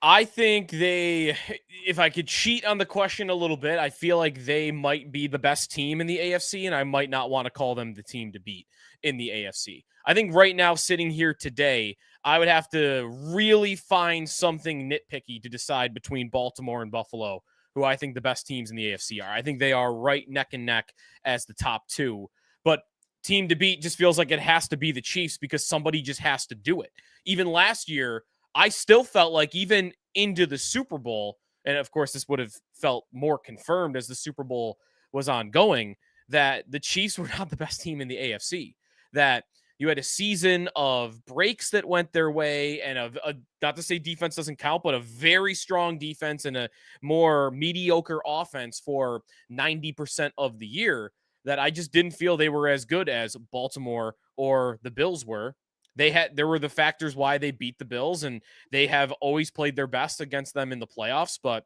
I think if I could cheat on the question a little bit, I feel like they might be the best team in the AFC, and I might not want to call them the team to beat in the AFC. I think right now, sitting here today, I would have to really find something nitpicky to decide between Baltimore and Buffalo, who I think the best teams in the AFC are. I think they are right neck and neck as the top two, but team to beat just feels like it has to be the Chiefs because somebody just has to do it. Even last year, I still felt like even into the Super Bowl, and of course this would have felt more confirmed as the Super Bowl was ongoing, that the Chiefs were not the best team in the AFC, that you had a season of breaks that went their way and not to say defense doesn't count, but a very strong defense and a more mediocre offense for 90% of the year, that I just didn't feel they were as good as Baltimore or the Bills were. There were the factors why they beat the Bills, and they have always played their best against them in the playoffs. But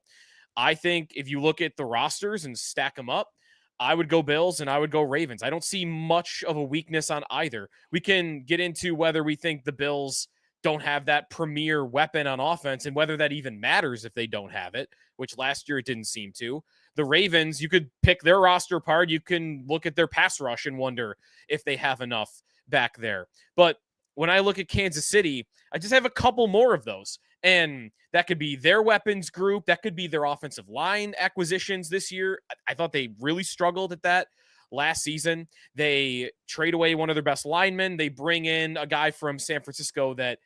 I think if you look at the rosters and stack them up, I would go Bills and I would go Ravens. I don't see much of a weakness on either. We can get into whether we think the Bills don't have that premier weapon on offense and whether that even matters if they don't have it, which last year it didn't seem to. The Ravens, you could pick their roster apart. You can look at their pass rush and wonder if they have enough back there. But when I look at Kansas City, I just have a couple more of those. And that could be their weapons group. That could be their offensive line acquisitions this year. I thought they really struggled at that last season. They trade away one of their best linemen. They bring in a guy from San Francisco that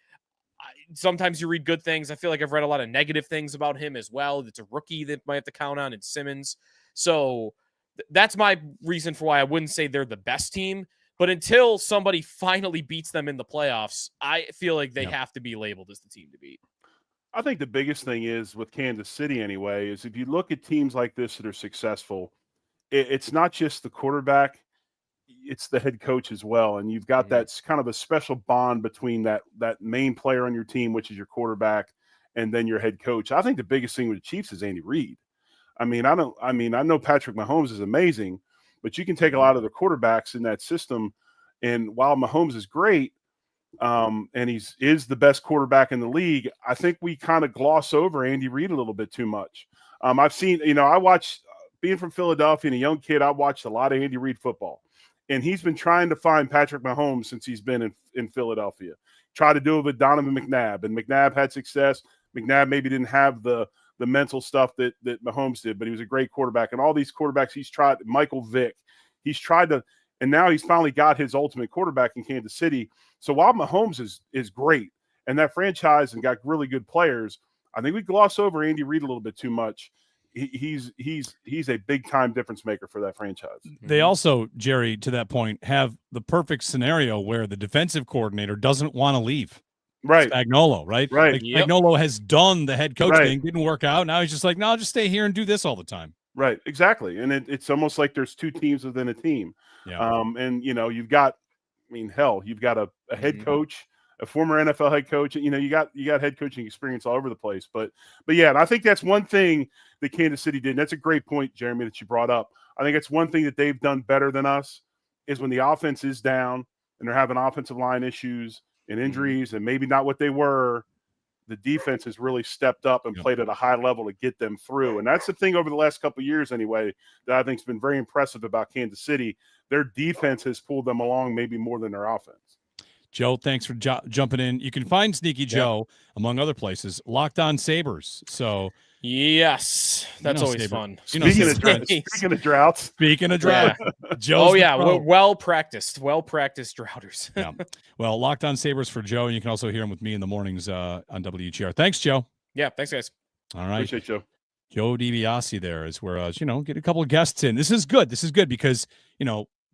sometimes you read good things. I feel like I've read a lot of negative things about him as well. It's a rookie that might have to count on in Simmons. So that's my reason for why I wouldn't say they're the best team. But until somebody finally beats them in the playoffs, I feel like they have to be labeled as the team to beat. I think the biggest thing is with Kansas City anyway, is if you look at teams like this that are successful, it's not just the quarterback, it's the head coach as well. And you've got that kind of a special bond between that main player on your team, which is your quarterback, and then your head coach. I think the biggest thing with the Chiefs is Andy Reid. I know Patrick Mahomes is amazing, but you can take a lot of the quarterbacks in that system. And while Mahomes is great, and is the best quarterback in the league, I think we kind of gloss over Andy Reid a little bit too much. I've seen, I watched, being from Philadelphia and a young kid, I watched a lot of Andy Reid football. And he's been trying to find Patrick Mahomes since he's been in Philadelphia. Tried to do it with Donovan McNabb, and McNabb had success. McNabb maybe didn't have the mental stuff that Mahomes did, but he was a great quarterback. And all these quarterbacks he's tried, Michael Vick, he's tried to, and now he's finally got his ultimate quarterback in Kansas City. So while Mahomes is great, and that franchise and got really good players, I think we gloss over Andy Reid a little bit too much. He's a big time difference maker for that franchise. They also, Jerry, to that point, have the perfect scenario where the defensive coordinator doesn't want to leave. Right. Spagnuolo, right? Right. Like, Spagnuolo has done the head coach thing, didn't work out. Now he's just like, no, I'll just stay here and do this all the time. Right. Exactly. And it's almost like there's two teams within a team. Yeah. And you've got mean, hell, you've got a head coach, a former NFL head coach. You know, you got head coaching experience all over the place. But yeah, and I think that's one thing that Kansas City did. And that's a great point, Jeremy, that you brought up. I think it's one thing that they've done better than us is when the offense is down and they're having offensive line issues and injuries and maybe not what they were, the defense has really stepped up and played at a high level to get them through. And that's the thing over the last couple of years anyway that I think has been very impressive about Kansas City. Their defense has pulled them along maybe more than their offense. Joe, thanks for jumping in. You can find Sneaky Joe, among other places, Locked On Sabres. So yes, that's always Sabre. fun. Speaking of droughts. Joe's well practiced droughters. Yeah. Well, Locked On Sabres for Joe, and you can also hear him with me in the mornings on WGR. Thanks, Joe. Yeah, thanks, guys. All right. Appreciate Joe. Joe DiBiase there is where, get a couple of guests in. This is good. This is good because,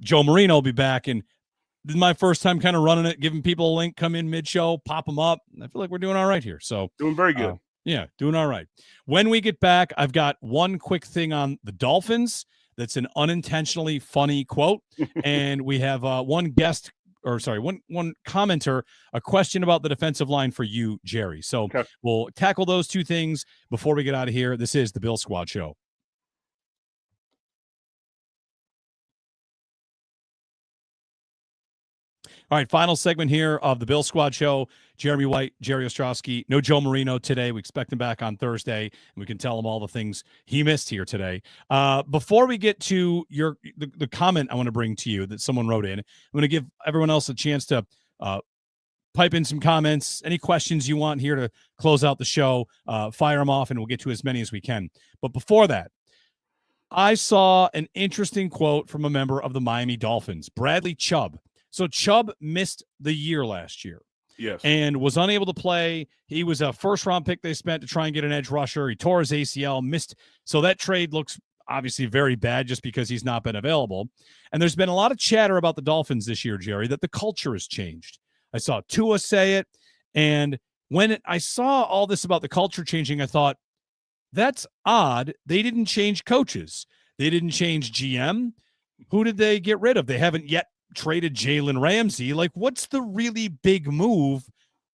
Joe Marino will be back, and this is my first time kind of running it, giving people a link, come in mid-show, pop them up. I feel like we're doing all right here. So doing very good. Yeah, doing all right. When we get back, I've got one quick thing on the Dolphins that's an unintentionally funny quote. And we have one commenter, a question about the defensive line for you, Jerry. So we'll tackle those two things before we get out of here. This is the Bill Squad Show. All right, final segment here of the Bill Squad Show. Jeremy White, Jerry Ostrowski. No Joe Marino today. We expect him back on Thursday, and we can tell him all the things he missed here today. Before we get to the comment I want to bring to you that someone wrote in, I'm going to give everyone else a chance to pipe in some comments. Any questions you want here to close out the show, fire them off, and we'll get to as many as we can. But before that, I saw an interesting quote from a member of the Miami Dolphins, Bradley Chubb. So Chubb missed the year last year. Yes. And was unable to play. He was a first-round pick they spent to try and get an edge rusher. He tore his ACL, missed. So that trade looks obviously very bad just because he's not been available. And there's been a lot of chatter about the Dolphins this year, Jerry, that the culture has changed. I saw Tua say it. And when I saw all this about the culture changing, I thought, that's odd. They didn't change coaches. They didn't change GM. Who did they get rid of? They haven't yet traded Jalen Ramsey. Like, what's the really big move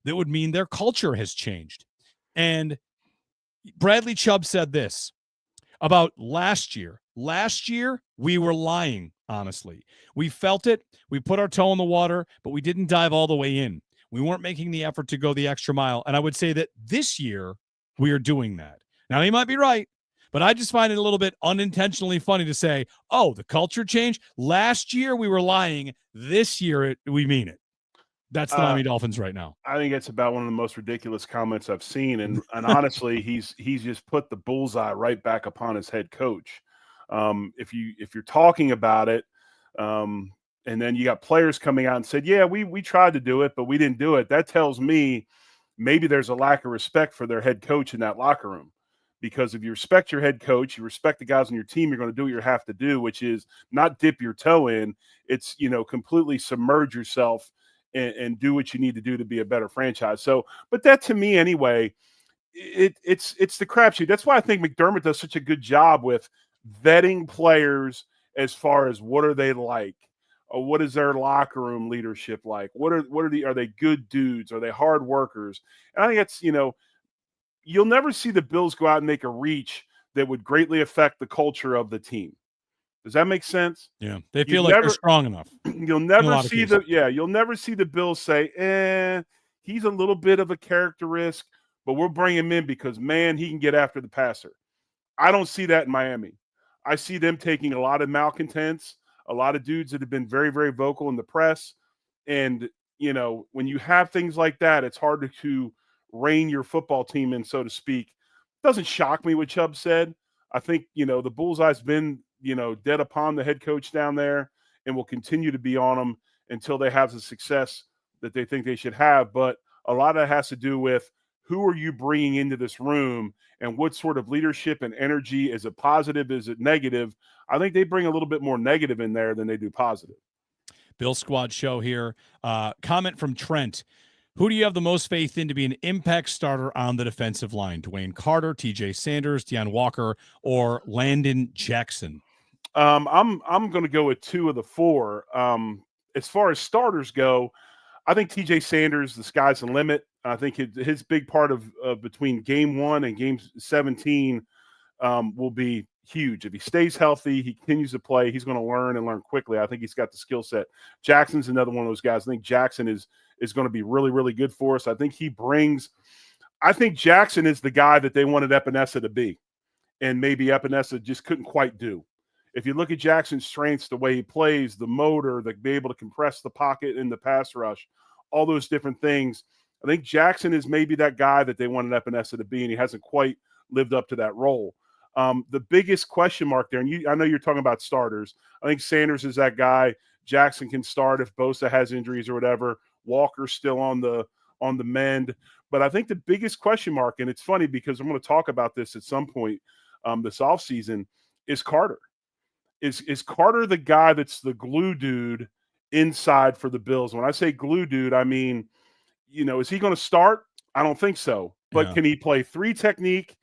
that would mean their culture has changed? And Bradley Chubb said this about last year. Last year, we were lying, honestly. We felt it. We put our toe in the water, but we didn't dive all the way in. We weren't making the effort to go the extra mile. And I would say that this year, we are doing that. Now, he might be right, but I just find it a little bit unintentionally funny to say, oh, the culture changed. Last year we were lying. This year we mean it. That's the Miami Dolphins right now. I think it's about one of the most ridiculous comments I've seen. And honestly, he's just put the bullseye right back upon his head coach. If you're talking about it, and then you got players coming out and said, yeah, we tried to do it, but we didn't do it. That tells me maybe there's a lack of respect for their head coach in that locker room. Because if you respect your head coach, you respect the guys on your team, you're going to do what you have to do, which is not dip your toe in. It's, completely submerge yourself and do what you need to do to be a better franchise. So, but that to me anyway, it's the crapshoot. That's why I think McDermott does such a good job with vetting players as far as what are they like, or what is their locker room leadership like? Are they good dudes? Are they hard workers? And I think it's, you'll never see the Bills go out and make a reach that would greatly affect the culture of the team. Does that make sense? Yeah. They feel like they're strong enough. You'll never see the Bills say, he's a little bit of a character risk, but we'll bring him in because, man, he can get after the passer. I don't see that in Miami. I see them taking a lot of malcontents, a lot of dudes that have been very, very vocal in the press. And, when you have things like that, it's hard to rein your football team in, so to speak. Doesn't shock me what Chubb said. I think, the bullseye's been, dead upon the head coach down there and will continue to be on them until they have the success that they think they should have. But a lot of it has to do with who are you bringing into this room and what sort of leadership and energy. Is it positive? Is it negative? I think they bring a little bit more negative in there than they do positive. Bill Squad Show here. Comment from Trent. Who do you have the most faith in to be an impact starter on the defensive line? Dwayne Carter, TJ Sanders, Deion Walker, or Landon Jackson? I'm going to go with two of the four. as far as starters go, I think TJ Sanders, the sky's the limit. I think his big part of between game 1 and game 17 will be huge. If he stays healthy, he continues to play, he's going to learn quickly. I think he's got the skill set. Jackson's another one of those guys. I think Jackson is going to be really, really good for us. I think Jackson is the guy that they wanted Epinesa to be, and maybe Epinesa just couldn't quite do. If you look at Jackson's strengths, the way he plays, the motor, the be able to compress the pocket in the pass rush, all those different things, I think Jackson is maybe that guy that they wanted Epinesa to be, and he hasn't quite lived up to that role. The biggest question mark there, and I know you're talking about starters. I think Sanders is that guy. Jackson can start if Bosa has injuries or whatever. Walker's still on the mend. But I think the biggest question mark, and it's funny because I'm going to talk about this at some point this offseason, is Carter. Is Carter the guy that's the glue dude inside for the Bills? When I say glue dude, I mean, is he going to start? I don't think so. But Can he play 3 technique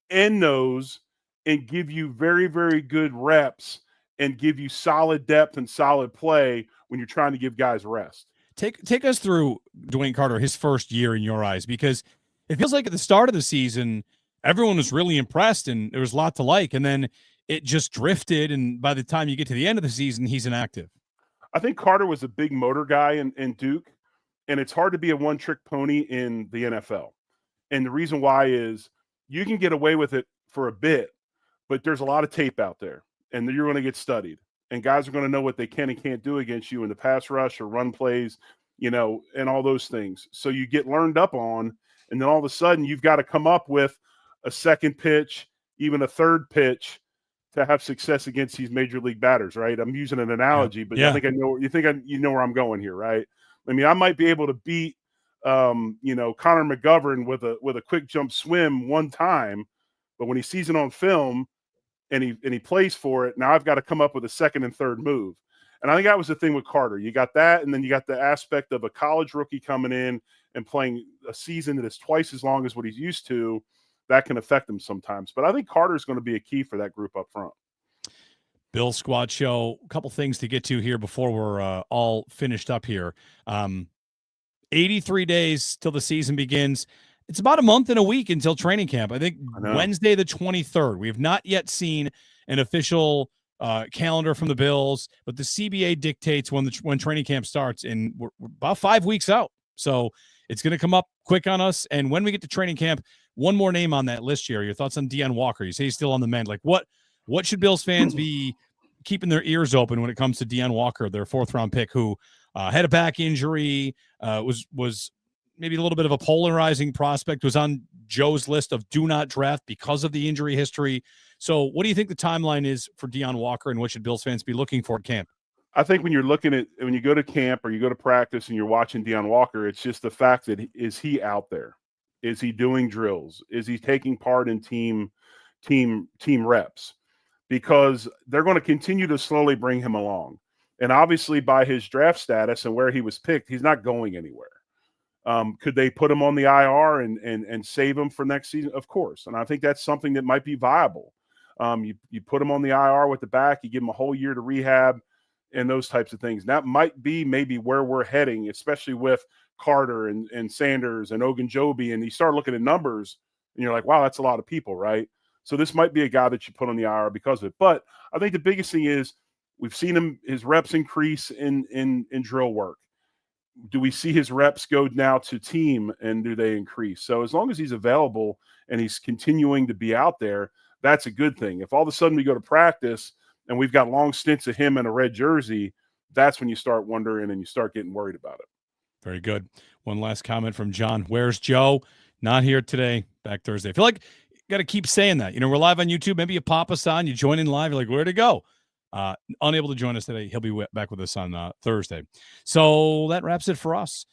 and nose and give you very, very good reps and give you solid depth and solid play when you're trying to give guys rest? Take us through Dwayne Carter, his first year in your eyes, because it feels like at the start of the season, everyone was really impressed and there was a lot to like. And then it just drifted. And by the time you get to the end of the season, he's inactive. I think Carter was a big motor guy in Duke, and it's hard to be a one-trick pony in the NFL. And the reason why is you can get away with it for a bit, but there's a lot of tape out there, and you're going to get studied. And guys are going to know what they can and can't do against you in the pass rush or run plays, and all those things. So you get learned up on, and then all of a sudden you've got to come up with a second pitch, even a third pitch to have success against these major league batters, right? I'm using an analogy, but I think I know. You know where I'm going here, right? I mean, I might be able to beat, Connor McGovern with a quick jump swim one time, but when he sees it on film and he plays for it, now I've got to come up with a second and third move. And I think that was the thing with Carter. You got that, and then you got the aspect of a college rookie coming in and playing a season that is twice as long as what he's used to. That can affect him sometimes. But I think Carter is going to be a key for that group up front. Bill Squad Show, a couple things to get to here before we're all finished up here. 83 days till the season begins. It's about a month and a week until training camp. I think Wednesday the 23rd. We have not yet seen an official calendar from the Bills, but the CBA dictates when training camp starts, and we're about 5 weeks out. So it's going to come up quick on us. And when we get to training camp, one more name on that list here. Your thoughts on Deon Walker? You say he's still on the mend. Like what should Bills fans be keeping their ears open when it comes to Deon Walker, their 4th-round pick, who had a back injury, was maybe a little bit of a polarizing prospect, was on Joe's list of do not draft because of the injury history. So what do you think the timeline is for Deon Walker, and what should Bills fans be looking for at camp? I think when you go to camp or you go to practice and you're watching Deon Walker, it's just the fact that is he out there? Is he doing drills? Is he taking part in team reps? Because they're going to continue to slowly bring him along. And obviously by his draft status and where he was picked, he's not going anywhere. Could they put him on the IR and save him for next season? Of course. And I think that's something that might be viable. You put him on the IR with the back, you give him a whole year to rehab and those types of things. That might be maybe where we're heading, especially with Carter and Sanders and Ogunjobi. And you start looking at numbers and you're like, wow, that's a lot of people, right? So this might be a guy that you put on the IR because of it. But I think the biggest thing is we've seen his reps increase in drill work. Do we see his reps go now to team, and do they increase? So as long as he's available and he's continuing to be out there, that's a good thing. If all of a sudden we go to practice and we've got long stints of him in a red jersey, that's when you start wondering and you start getting worried about it. Very good. One last comment from John. Where's Joe? Not here today. Back Thursday. I feel like you got to keep saying that. We're live on YouTube. Maybe you pop us on, you join in live. You're like, where'd it go? Unable to join us today. He'll be back with us on Thursday. So that wraps it for us.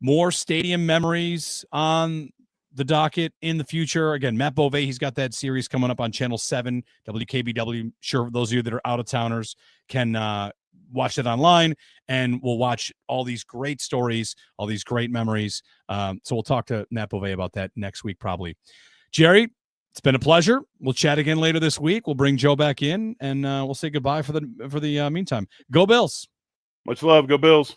More stadium memories on the docket in the future. Again, Matt Bove, he's got that series coming up on Channel 7, WKBW. Sure, those of you that are out-of-towners can watch it online, and we'll watch all these great stories, all these great memories. So we'll talk to Matt Bove about that next week probably. Jerry, it's been a pleasure. We'll chat again later this week. We'll bring Joe back in, and we'll say goodbye for the meantime. Go Bills. Much love. Go Bills.